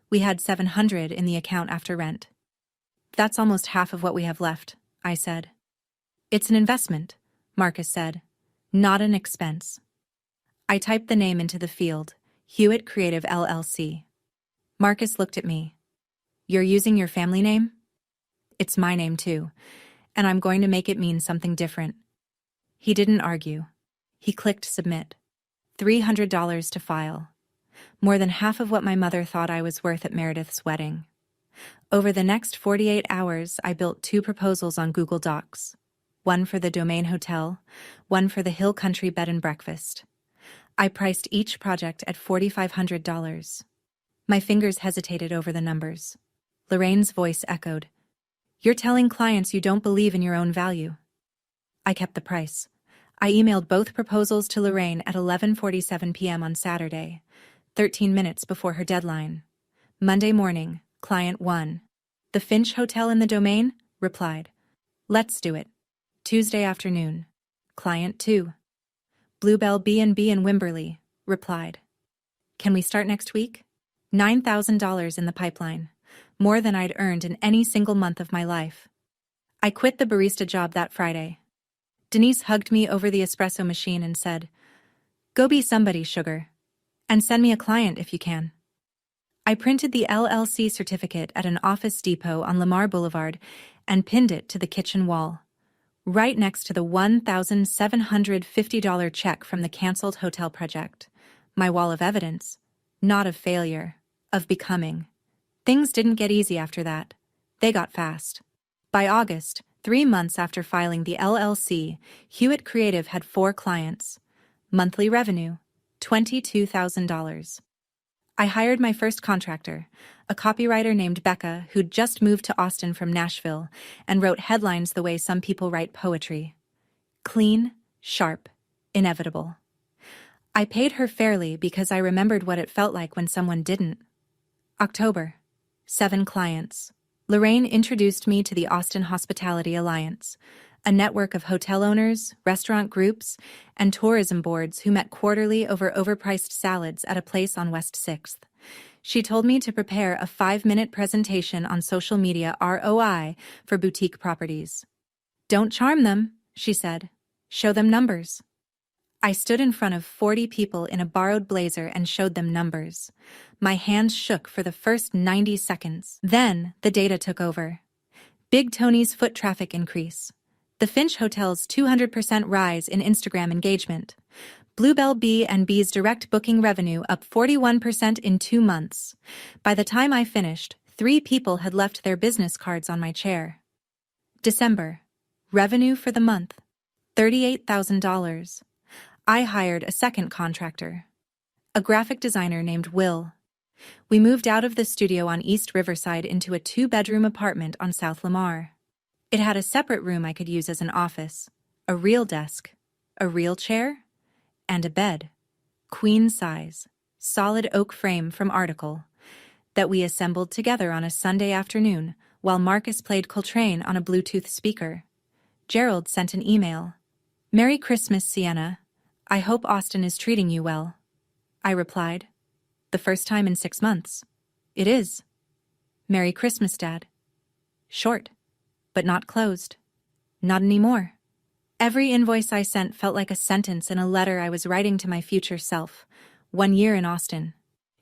We had $700 in the account after rent. That's almost half of what we have left, I said. It's an investment, Marcus said. Not an expense. I typed the name into the field, Hewitt Creative LLC. Marcus looked at me. You're using your family name? It's my name too, and I'm going to make it mean something different. He didn't argue. He clicked submit. $300 to file. More than half of what my mother thought I was worth at Meredith's wedding. Over the next 48 hours, I built 2 proposals on Google Docs. One for the Domain Hotel, one for the Hill Country Bed and Breakfast. I priced each project at $4,500. My fingers hesitated over the numbers. Lorraine's voice echoed. You're telling clients you don't believe in your own value. I kept the price. I emailed both proposals to Lorraine at 11:47 p.m. on Saturday, 13 minutes before her deadline. Monday morning, Client 1. The Finch Hotel in the Domain? Replied. Let's do it. Tuesday afternoon. Client 2. Bluebell B&B in Wimberley. Replied. Can we start next week? $9,000 in the pipeline. More than I'd earned in any single month of my life. I quit the barista job that Friday. Denise hugged me over the espresso machine and said, "Go be somebody, sugar. And send me a client if you can." I printed the LLC certificate at an Office Depot on Lamar Boulevard and pinned it to the kitchen wall, right next to the $1,750 check from the canceled hotel project. My wall of evidence, not of failure, of becoming. Things didn't get easy after that. They got fast. By August, 3 months after filing the LLC, Hewitt Creative had 4 clients. Monthly revenue, $22,000. I hired my first contractor, a copywriter named Becca who'd just moved to Austin from Nashville and wrote headlines the way some people write poetry. Clean, sharp, inevitable. I paid her fairly because I remembered what it felt like when someone didn't. October. 7 clients. Lorraine introduced me to the Austin Hospitality Alliance, a network of hotel owners, restaurant groups, and tourism boards who met quarterly over overpriced salads at a place on West 6th. She told me to prepare a 5-minute presentation on social media ROI for boutique properties. Don't charm them, she said. Show them numbers. I stood in front of 40 people in a borrowed blazer and showed them numbers. My hands shook for the first 90 seconds. Then, the data took over. Big Tony's foot traffic increase. The Finch Hotel's 200% rise in Instagram engagement. Bluebell B&B's direct booking revenue up 41% in 2 months. By the time I finished, 3 people had left their business cards on my chair. December. Revenue for the month, $38,000. I hired a second contractor, a graphic designer named Will. We moved out of the studio on East Riverside into a 2-bedroom apartment on South Lamar. It had a separate room I could use as an office, a real desk, a real chair, and a bed, queen size, solid oak frame from Article, that we assembled together on a Sunday afternoon while Marcus played Coltrane on a Bluetooth speaker. Gerald sent an email. "Merry Christmas, Sienna. I hope Austin is treating you well." I replied, "The first time in 6 months. It is. Merry Christmas, Dad." Short, but not closed. Not anymore. Every invoice I sent felt like a sentence in a letter I was writing to my future self. 1 year in Austin.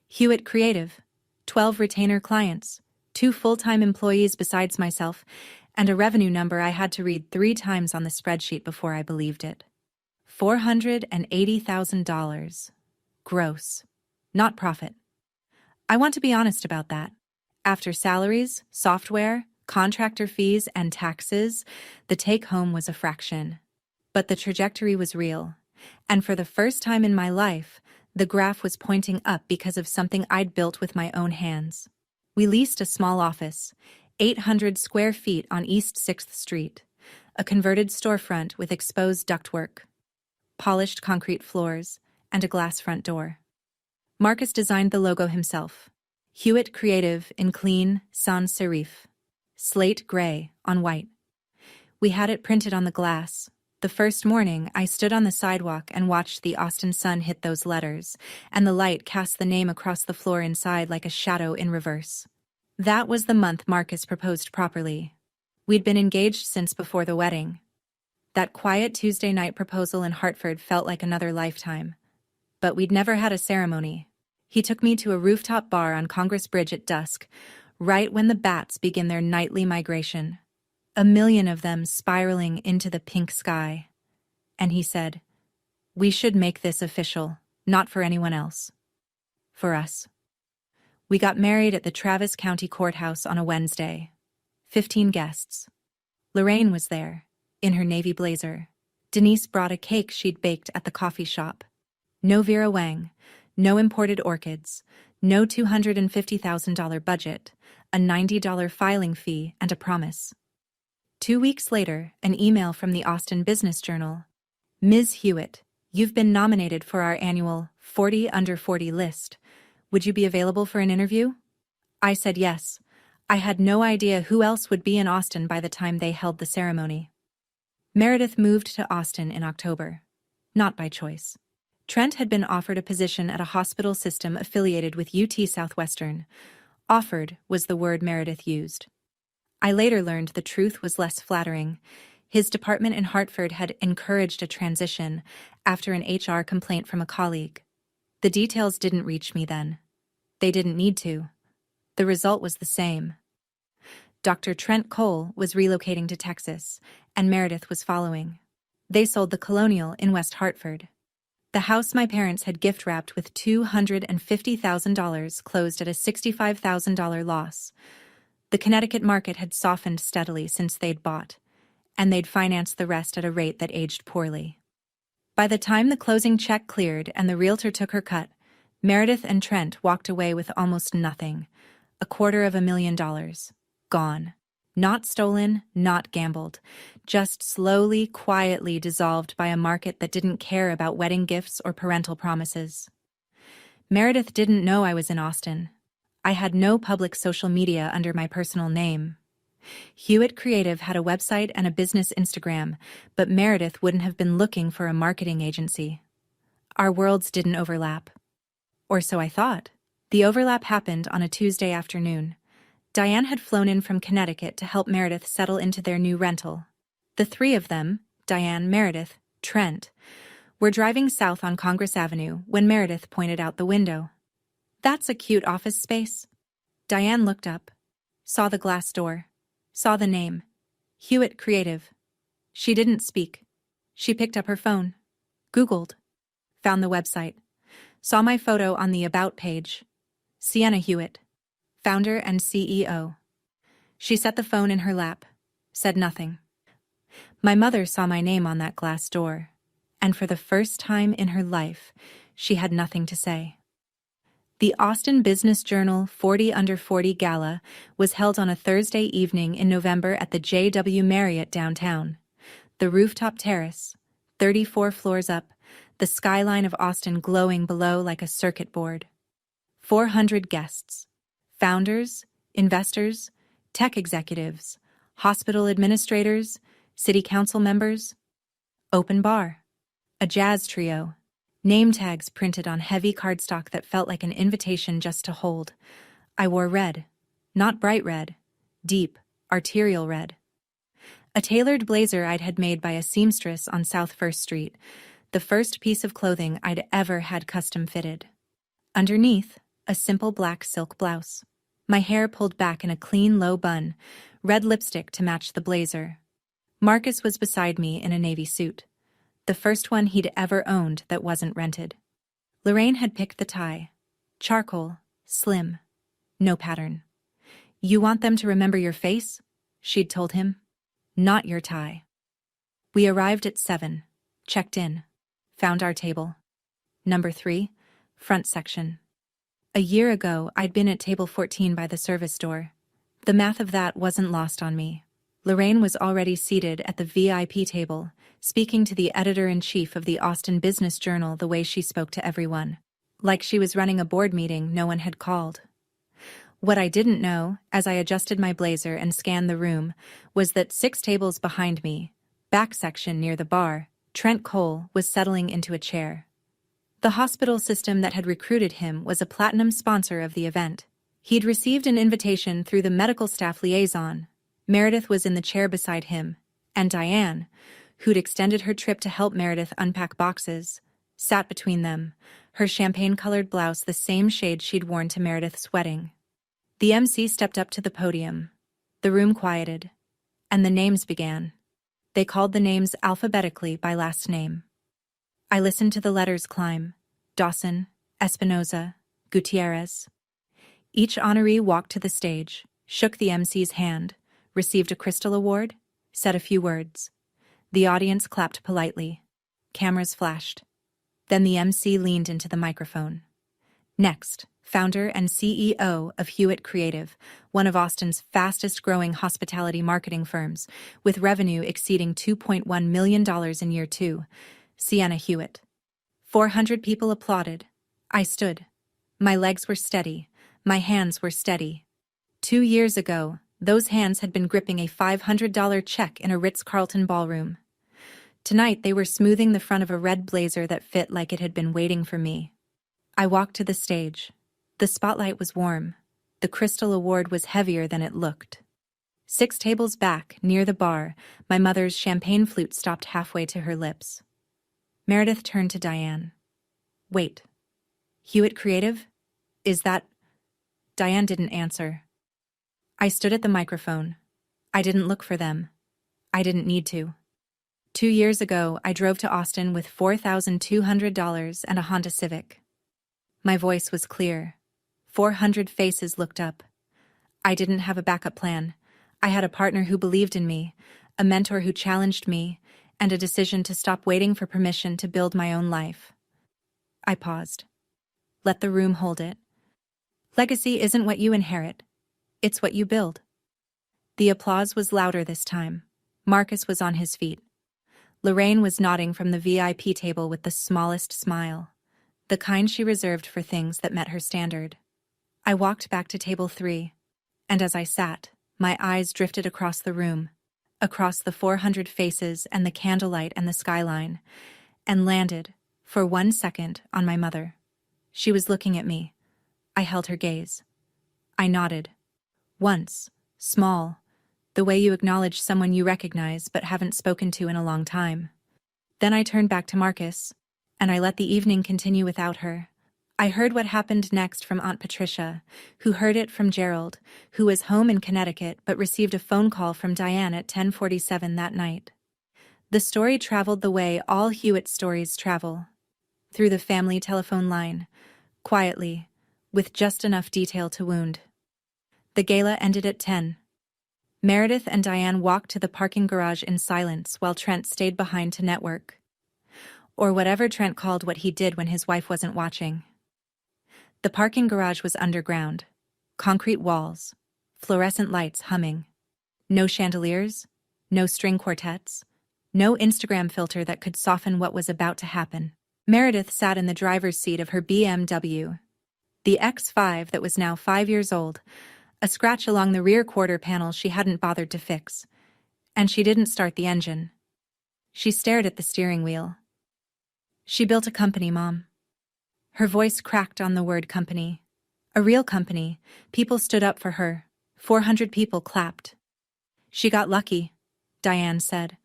Hewitt Creative. 12 retainer clients. 2 full-time employees besides myself, and a revenue number I had to read 3 times on the spreadsheet before I believed it. $480,000. Gross. Not profit. I want to be honest about that. After salaries, software, contractor fees, and taxes, the take-home was a fraction. But the trajectory was real, and for the first time in my life, the graph was pointing up because of something I'd built with my own hands. We leased a small office, 800 square feet on East 6th Street, a converted storefront with exposed ductwork, polished concrete floors, and a glass front door. Marcus designed the logo himself. Hewitt Creative in clean sans serif. Slate gray on white. We had it printed on the glass. The first morning, I stood on the sidewalk and watched the Austin sun hit those letters, and the light cast the name across the floor inside like a shadow in reverse. That was the month Marcus proposed properly. We'd been engaged since before the wedding. That quiet Tuesday night proposal in Hartford felt like another lifetime. But we'd never had a ceremony. He took me to a rooftop bar on Congress Bridge at dusk, right when the bats begin their nightly migration. 1 million of them spiraling into the pink sky. And he said, "We should make this official, not for anyone else. For us." We got married at the Travis County Courthouse on a Wednesday. 15 guests. Lorraine was there, in her navy blazer. Denise brought a cake she'd baked at the coffee shop. No Vera Wang, no imported orchids, no $250,000 budget, a $90 filing fee, and a promise. 2 weeks later, an email from the Austin Business Journal. "Ms. Hewitt, you've been nominated for our annual 40 Under 40 list. Would you be available for an interview?" I said yes, I had no idea who else would be in Austin by the time they held the ceremony. Meredith moved to Austin in October. Not by choice. Trent had been offered a position at a hospital system affiliated with UT Southwestern. Offered was the word Meredith used. I later learned the truth was less flattering. His department in Hartford had encouraged a transition after an HR complaint from a colleague. The details didn't reach me then. They didn't need to. The result was the same. Dr. Trent Cole was relocating to Texas, and Meredith was following. They sold the Colonial in West Hartford. The house my parents had gift-wrapped with $250,000 closed at a $65,000 loss. The Connecticut market had softened steadily since they'd bought, and they'd financed the rest at a rate that aged poorly. By the time the closing check cleared and the realtor took her cut, Meredith and Trent walked away with almost nothing. $250,000. Gone. Not stolen, not gambled. Just slowly, quietly dissolved by a market that didn't care about wedding gifts or parental promises. Meredith didn't know I was in Austin. I had no public social media under my personal name. Hewitt Creative had a website and a business Instagram, but Meredith wouldn't have been looking for a marketing agency. Our worlds didn't overlap. Or so I thought. The overlap happened on a Tuesday afternoon. Diane had flown in from Connecticut to help Meredith settle into their new rental. The three of them, Diane, Meredith, Trent, were driving south on Congress Avenue when Meredith pointed out the window. "That's a cute office space." Diane looked up, saw the glass door, saw the name, Hewitt Creative. She didn't speak. She picked up her phone, Googled, found the website, saw my photo on the About page. Sienna Hewitt, founder and CEO. She set the phone in her lap, said nothing. My mother saw my name on that glass door, and for the first time in her life, she had nothing to say. The Austin Business Journal 40 Under 40 Gala was held on a Thursday evening in November at the J.W. Marriott downtown. The rooftop terrace, 34 floors up, the skyline of Austin glowing below like a circuit board. 400 guests. Founders, investors, tech executives, hospital administrators, city council members. Open bar. A jazz trio. Name tags printed on heavy cardstock that felt like an invitation just to hold. I wore red. Not bright red. Deep, arterial red. A tailored blazer I'd had made by a seamstress on South First Street. The first piece of clothing I'd ever had custom fitted. Underneath, a simple black silk blouse. My hair pulled back in a clean, low bun, red lipstick to match the blazer. Marcus was beside me in a navy suit. The first one he'd ever owned that wasn't rented. Lorraine had picked the tie. Charcoal, slim, no pattern. "You want them to remember your face?" she'd told him. "Not your tie." We arrived at 7, checked in, found our table. Number 3, front section. A year ago, I'd been at table 14 by the service door. The math of that wasn't lost on me. Lorraine was already seated at the VIP table, speaking to the editor-in-chief of the Austin Business Journal the way she spoke to everyone. Like she was running a board meeting no one had called. What I didn't know, as I adjusted my blazer and scanned the room, was that 6 tables behind me, back section near the bar, Trent Cole was settling into a chair. The hospital system that had recruited him was a platinum sponsor of the event. He'd received an invitation through the medical staff liaison. Meredith was in the chair beside him, and Diane, who'd extended her trip to help Meredith unpack boxes, sat between them, her champagne-colored blouse the same shade she'd worn to Meredith's wedding. The MC stepped up to the podium. The room quieted, and the names began. They called the names alphabetically by last name. I listened to the letters climb: Dawson, Espinoza, Gutierrez. Each honoree walked to the stage, shook the MC's hand, received a crystal award, said a few words. The audience clapped politely. Cameras flashed. Then the MC leaned into the microphone. Next, founder and CEO of Hewitt Creative, one of Austin's fastest-growing hospitality marketing firms, with revenue exceeding $2.1 million in year 2, Sienna Hewitt. 400 people applauded. I stood. My legs were steady. My hands were steady. 2 years ago, those hands had been gripping a $500 check in a Ritz-Carlton ballroom. Tonight they were smoothing the front of a red blazer that fit like it had been waiting for me. I walked to the stage. The spotlight was warm. The Crystal Award was heavier than it looked. 6 tables back, near the bar, my mother's champagne flute stopped halfway to her lips. Meredith turned to Diane. "Wait. Hewitt Creative? Is that—" Diane didn't answer. I stood at the microphone. I didn't look for them. I didn't need to. 2 years ago, I drove to Austin with $4,200 and a Honda Civic. My voice was clear. 400 faces looked up. I didn't have a backup plan. I had a partner who believed in me, a mentor who challenged me, and a decision to stop waiting for permission to build my own life. I paused. Let the room hold it. Legacy isn't what you inherit. It's what you build. The applause was louder this time. Marcus was on his feet. Lorraine was nodding from the VIP table with the smallest smile, the kind she reserved for things that met her standard. I walked back to table 3, and as I sat, my eyes drifted across the room, across the 400 faces and the candlelight and the skyline, and landed, for 1 second, on my mother. She was looking at me. I held her gaze. I nodded. Once, small, the way you acknowledge someone you recognize but haven't spoken to in a long time. Then I turned back to Marcus, and I let the evening continue without her. I heard what happened next from Aunt Patricia, who heard it from Gerald, who was home in Connecticut but received a phone call from Diane at 10:47 that night. The story traveled the way all Hewitt stories travel, through the family telephone line, quietly, with just enough detail to wound. The gala ended at 10. Meredith and Diane walked to the parking garage in silence while Trent stayed behind to network. Or whatever Trent called what he did when his wife wasn't watching. The parking garage was underground. Concrete walls. Fluorescent lights humming. No chandeliers. No string quartets. No Instagram filter that could soften what was about to happen. Meredith sat in the driver's seat of her BMW. The X5 that was now 5 years old, a scratch along the rear quarter panel she hadn't bothered to fix. And she didn't start the engine. She stared at the steering wheel. She built a company, Mom. Her voice cracked on the word company. A real company. People stood up for her. 400 people clapped. She got lucky, Diane said.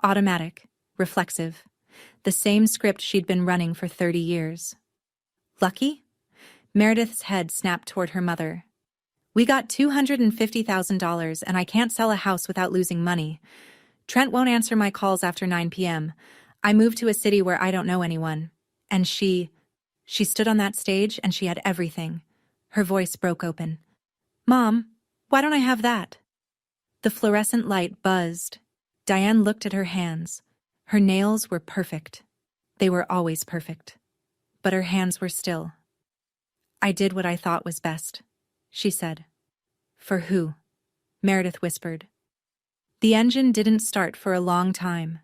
Automatic, reflexive. The same script she'd been running for 30 years. Lucky? Meredith's head snapped toward her mother. We got $250,000 and I can't sell a house without losing money. Trent won't answer my calls after 9 p.m. I moved to a city where I don't know anyone. And she stood on that stage and she had everything. Her voice broke open. Mom, why don't I have that? The fluorescent light buzzed. Diane looked at her hands. Her nails were perfect. They were always perfect. But her hands were still. I did what I thought was best, she said. For who? Meredith whispered. The engine didn't start for a long time.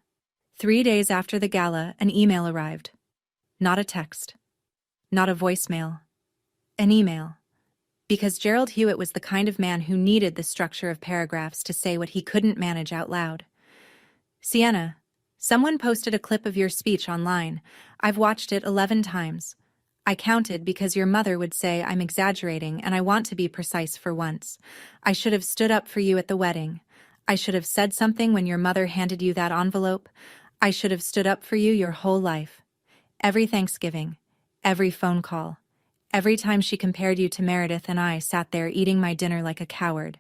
3 days after the gala, an email arrived. Not a text. Not a voicemail. An email. Because Gerald Hewitt was the kind of man who needed the structure of paragraphs to say what he couldn't manage out loud. Sienna, someone posted a clip of your speech online. I've watched it 11 times. I counted because your mother would say I'm exaggerating and I want to be precise for once. I should have stood up for you at the wedding. I should have said something when your mother handed you that envelope. I should have stood up for you your whole life. Every Thanksgiving, every phone call, every time she compared you to Meredith and I sat there eating my dinner like a coward.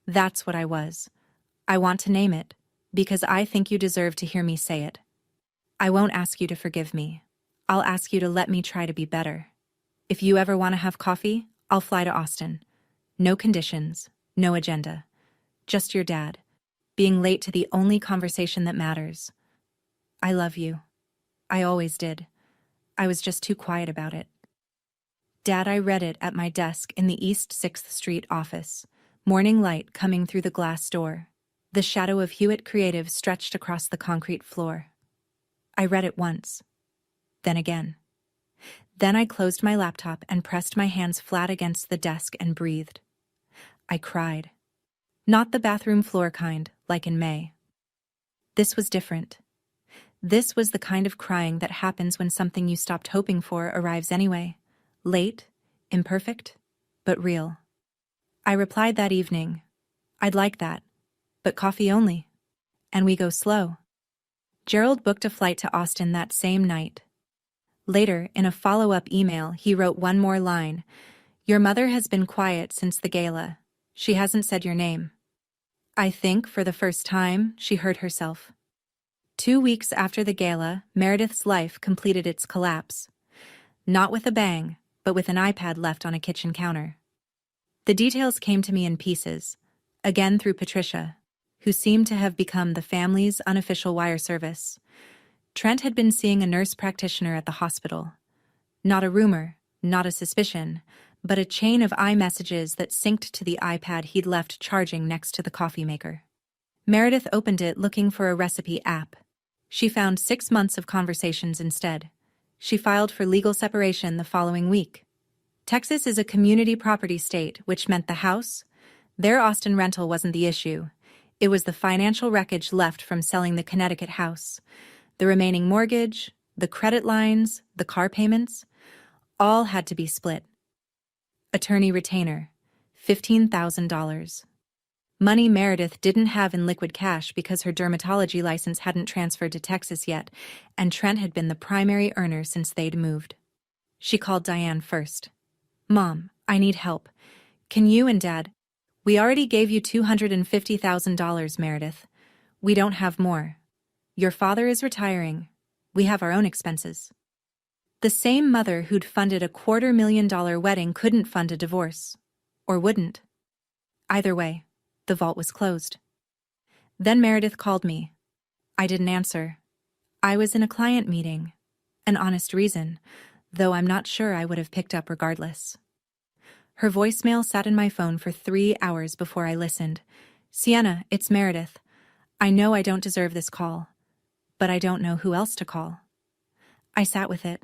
That's what I was. I want to name it, because I think you deserve to hear me say it. I won't ask you to forgive me. I'll ask you to let me try to be better. If you ever want to have coffee, I'll fly to Austin. No conditions, no agenda. Just your dad, being late to the only conversation that matters. I love you. I always did. I was just too quiet about it. Dad, I read it at my desk in the East 6th Street office, morning light coming through the glass door. The shadow of Hewitt Creative stretched across the concrete floor. I read it once. Then again. Then I closed my laptop and pressed my hands flat against the desk and breathed. I cried. Not the bathroom floor kind, like in May. This was different. This was the kind of crying that happens when something you stopped hoping for arrives anyway. Late, imperfect, but real. I replied that evening, "I'd like that, but coffee only." And we go slow. Gerald booked a flight to Austin that same night. Later, in a follow-up email, he wrote one more line. "Your mother has been quiet since the gala. She hasn't said your name." I think, for the first time, she heard herself. 2 weeks after the gala, Meredith's life completed its collapse. Not with a bang, but with an iPad left on a kitchen counter. The details came to me in pieces, again through Patricia, who seemed to have become the family's unofficial wire service. Trent had been seeing a nurse practitioner at the hospital. Not a rumor, not a suspicion, but a chain of iMessages that synced to the iPad he'd left charging next to the coffee maker. Meredith opened it looking for a recipe app. She found 6 months of conversations instead. She filed for legal separation the following week. Texas is a community property state, which meant the house, their Austin rental, wasn't the issue. It was the financial wreckage left from selling the Connecticut house. The remaining mortgage, the credit lines, the car payments, all had to be split. Attorney retainer, $15,000. Money Meredith didn't have in liquid cash because her dermatology license hadn't transferred to Texas yet, and Trent had been the primary earner since they'd moved. She called Diane first. "Mom, I need help. Can you and Dad—" "We already gave you $250,000, Meredith. We don't have more. Your father is retiring. We have our own expenses." The same mother who'd funded a $250,000 wedding couldn't fund a divorce. Or wouldn't. Either way, the vault was closed. Then Meredith called me. I didn't answer. I was in a client meeting. An honest reason, though I'm not sure I would have picked up regardless. Her voicemail sat in my phone for 3 hours before I listened. "Sienna, it's Meredith. I know I don't deserve this call, but I don't know who else to call." I sat with it.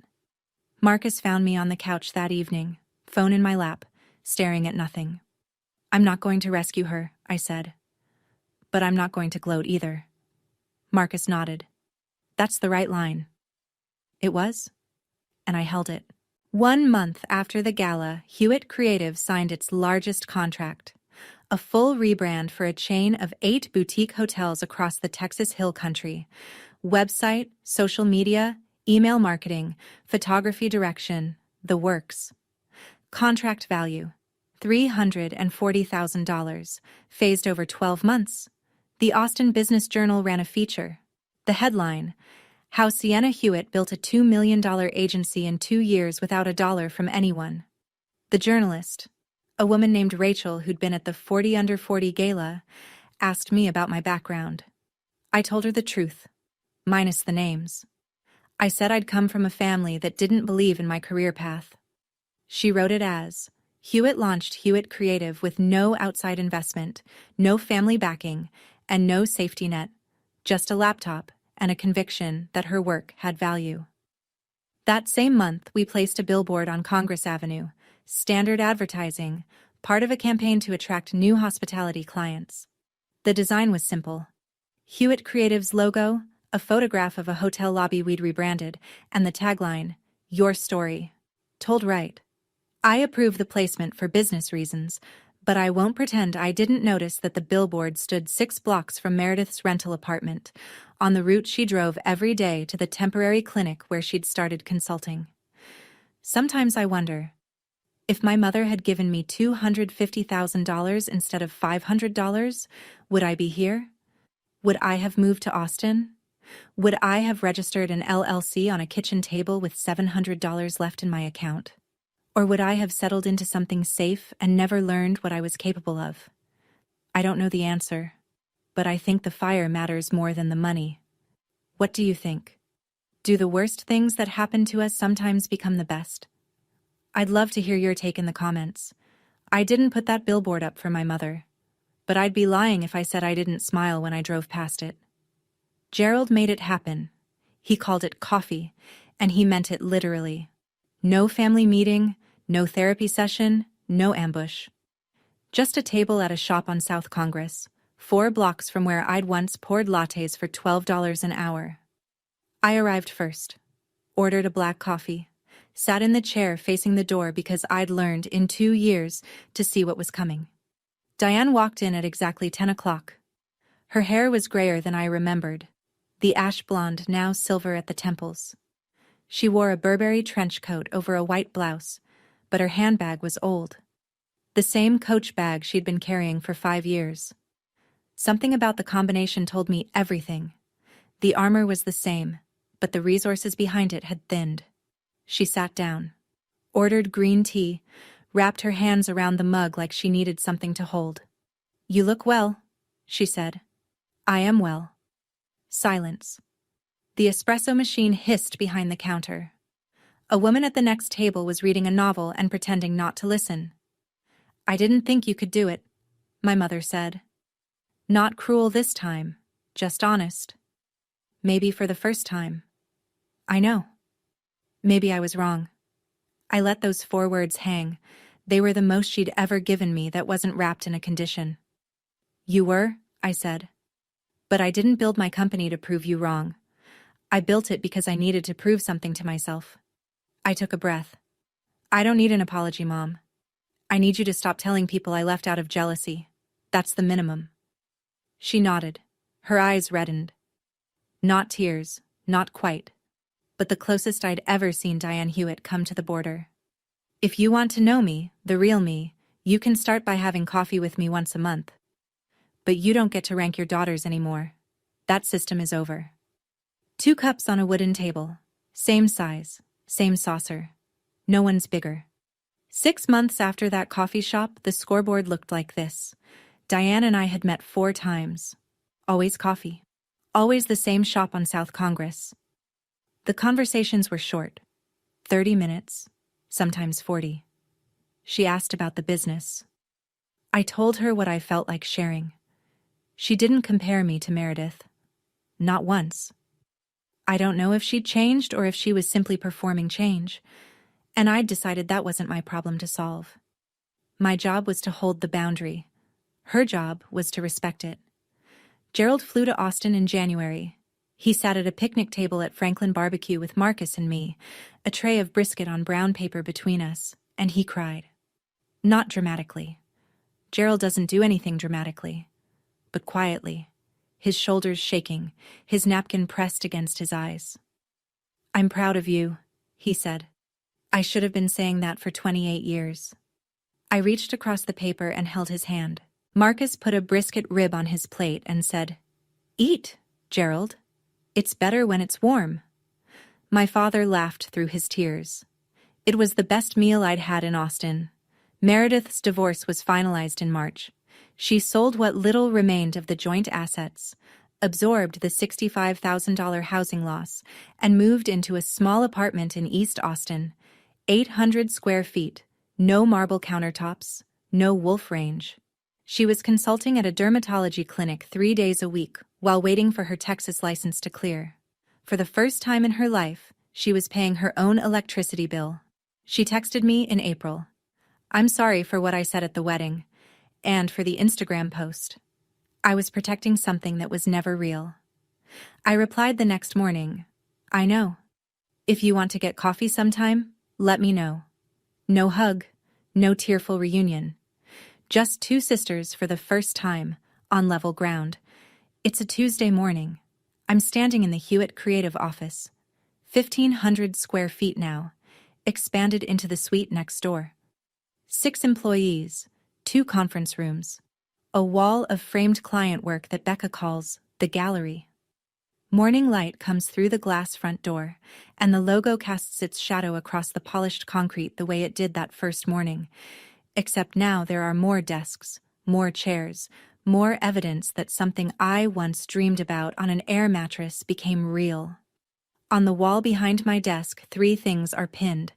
Marcus found me on the couch that evening, phone in my lap, staring at nothing. "I'm not going to rescue her," I said. "But I'm not going to gloat either." Marcus nodded. "That's the right line." It was, and I held it. 1 month after the gala, Hewitt Creative signed its largest contract, a full rebrand for a chain of 8 boutique hotels across the Texas Hill Country. Website, social media, email marketing, photography direction, the works. Contract value, $340,000, phased over 12 months. The Austin Business Journal ran a feature. The headline: How Sienna Hewitt Built a $2 million agency in 2 years without a dollar from anyone. The journalist, a woman named Rachel who'd been at the 40 Under 40 gala, asked me about my background. I told her the truth, minus the names. I said I'd come from a family that didn't believe in my career path. She wrote it as, Hewitt launched Hewitt Creative with no outside investment, no family backing, and no safety net, just a laptop and a conviction that her work had value. That same month, we placed a billboard on Congress Avenue, standard advertising, part of a campaign to attract new hospitality clients. The design was simple. Hewitt Creative's logo, a photograph of a hotel lobby we'd rebranded, and the tagline, Your Story. Told right. I approve the placement for business reasons, but I won't pretend I didn't notice that the billboard stood 6 blocks from Meredith's rental apartment, on the route she drove every day to the temporary clinic where she'd started consulting. Sometimes I wonder, if my mother had given me $250,000 instead of $500, would I be here? Would I have moved to Austin? Would I have registered an LLC on a kitchen table with $700 left in my account? Or would I have settled into something safe and never learned what I was capable of? I don't know the answer, but I think the fire matters more than the money. What do you think? Do the worst things that happen to us sometimes become the best? I'd love to hear your take in the comments. I didn't put that billboard up for my mother, but I'd be lying if I said I didn't smile when I drove past it. Gerald made it happen. He called it coffee, and he meant it literally. No family meeting, no therapy session, no ambush. Just a table at a shop on South Congress, 4 blocks from where I'd once poured lattes for $12 an hour. I arrived first, ordered a black coffee, sat in the chair facing the door because I'd learned in 2 years to see what was coming. Diane walked in at exactly 10 o'clock. Her hair was grayer than I remembered, the ash blonde now silver at the temples. She wore a Burberry trench coat over a white blouse, but her handbag was old. The same Coach bag she'd been carrying for 5 years. Something about the combination told me everything. The armor was the same, but the resources behind it had thinned. She sat down, ordered green tea, wrapped her hands around the mug like she needed something to hold. "You look well," she said. "I am well." Silence. The espresso machine hissed behind the counter. A woman at the next table was reading a novel and pretending not to listen. "I didn't think you could do it," my mother said. Not cruel this time, just honest. Maybe for the first time. I know. Maybe I was wrong. I let those 4 words hang. They were the most she'd ever given me that wasn't wrapped in a condition. "You were," I said. "But I didn't build my company to prove you wrong. I built it because I needed to prove something to myself." I took a breath. "I don't need an apology, Mom. I need you to stop telling people I left out of jealousy. That's the minimum." She nodded. Her eyes reddened. Not tears, not quite, but the closest I'd ever seen Diane Hewitt come to the border. "If you want to know me, the real me, you can start by having coffee with me once a month. But you don't get to rank your daughters anymore. That system is over." 2 cups on a wooden table. Same size, same saucer. No one's bigger. 6 months after that coffee shop, the scoreboard looked like this. Diane and I had met 4 times. Always coffee. Always the same shop on South Congress. The conversations were short. 30 minutes, sometimes 40. She asked about the business. I told her what I felt like sharing. She didn't compare me to Meredith. Not once. I don't know if she'd changed or if she was simply performing change, and I'd decided that wasn't my problem to solve. My job was to hold the boundary. Her job was to respect it. Gerald flew to Austin in January. He sat at a picnic table at Franklin Barbecue with Marcus and me, a tray of brisket on brown paper between us, and he cried. Not dramatically. Gerald doesn't do anything dramatically, but quietly, his shoulders shaking, his napkin pressed against his eyes. "I'm proud of you," he said. I should have been saying that for 28 years. I reached across the paper and held his hand. Marcus put a brisket rib on his plate and said, "Eat, Gerald. It's better when it's warm." My father laughed through his tears. It was the best meal I'd had in Austin. Meredith's divorce was finalized in March. She sold what little remained of the joint assets, absorbed the $65,000 housing loss, and moved into a small apartment in East Austin, 800 square feet, no marble countertops, no wolf range. She was consulting at a dermatology clinic 3 days a week while waiting for her Texas license to clear. For the first time in her life, she was paying her own electricity bill. She texted me in April. "I'm sorry for what I said at the wedding, and for the Instagram post. I was protecting something that was never real." I replied the next morning, "I know. If you want to get coffee sometime, let me know." No hug, no tearful reunion. Just 2 sisters for the first time, on level ground. It's a Tuesday morning. I'm standing in the Hewitt Creative Office. 1,500 square feet now, expanded into the suite next door. 6 employees, 2 conference rooms, a wall of framed client work that Becca calls the gallery. Morning light comes through the glass front door, and the logo casts its shadow across the polished concrete the way it did that first morning. Except now there are more desks, more chairs, more evidence that something I once dreamed about on an air mattress became real. On the wall behind my desk, 3 things are pinned.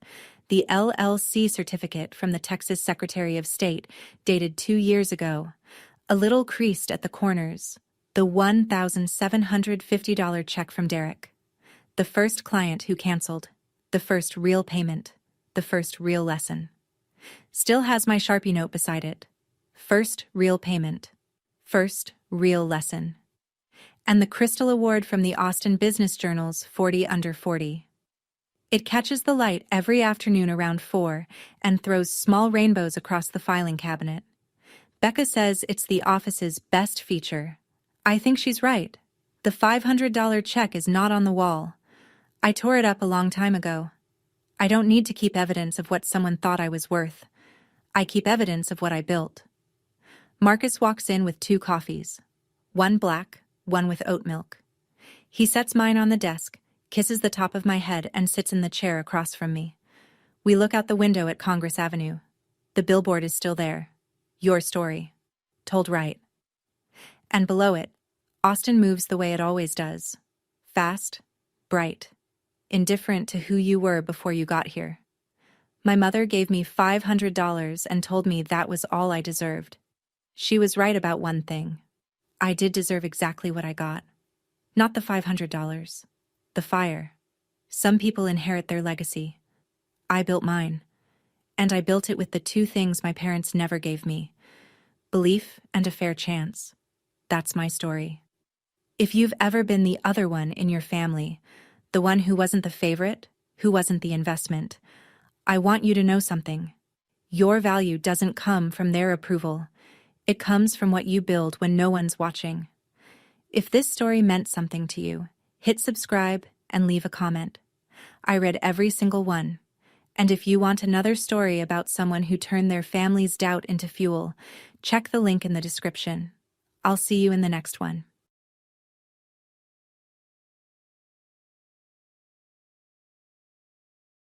The LLC certificate from the Texas Secretary of State, dated 2 years ago, a little creased at the corners, the $1,750 check from Derek. The first client who canceled, the first real payment, the first real lesson. Still has my Sharpie note beside it. First real payment. First real lesson. And the Crystal Award from the Austin Business Journal's 40 Under 40. It catches the light every afternoon around 4 and throws small rainbows across the filing cabinet. Becca says it's the office's best feature. I think she's right. The $500 check is not on the wall. I tore it up a long time ago. I don't need to keep evidence of what someone thought I was worth. I keep evidence of what I built. Marcus walks in with 2 coffees. One black, one with oat milk. He sets mine on the desk, kisses the top of my head, and sits in the chair across from me. We look out the window at Congress Avenue. The billboard is still there. Your story. Told right. And below it, Austin moves the way it always does. Fast, bright, indifferent to who you were before you got here. My mother gave me $500 and told me that was all I deserved. She was right about one thing. I did deserve exactly what I got. Not the $500. The fire. Some people inherit their legacy. I built mine. And I built it with the 2 things my parents never gave me: belief and a fair chance. That's my story. If you've ever been the other one in your family, the one who wasn't the favorite, who wasn't the investment, I want you to know something. Your value doesn't come from their approval. It comes from what you build when no one's watching. If this story meant something to you, hit subscribe and leave a comment. I read every single one. And if you want another story about someone who turned their family's doubt into fuel, check the link in the description. I'll see you in the next one.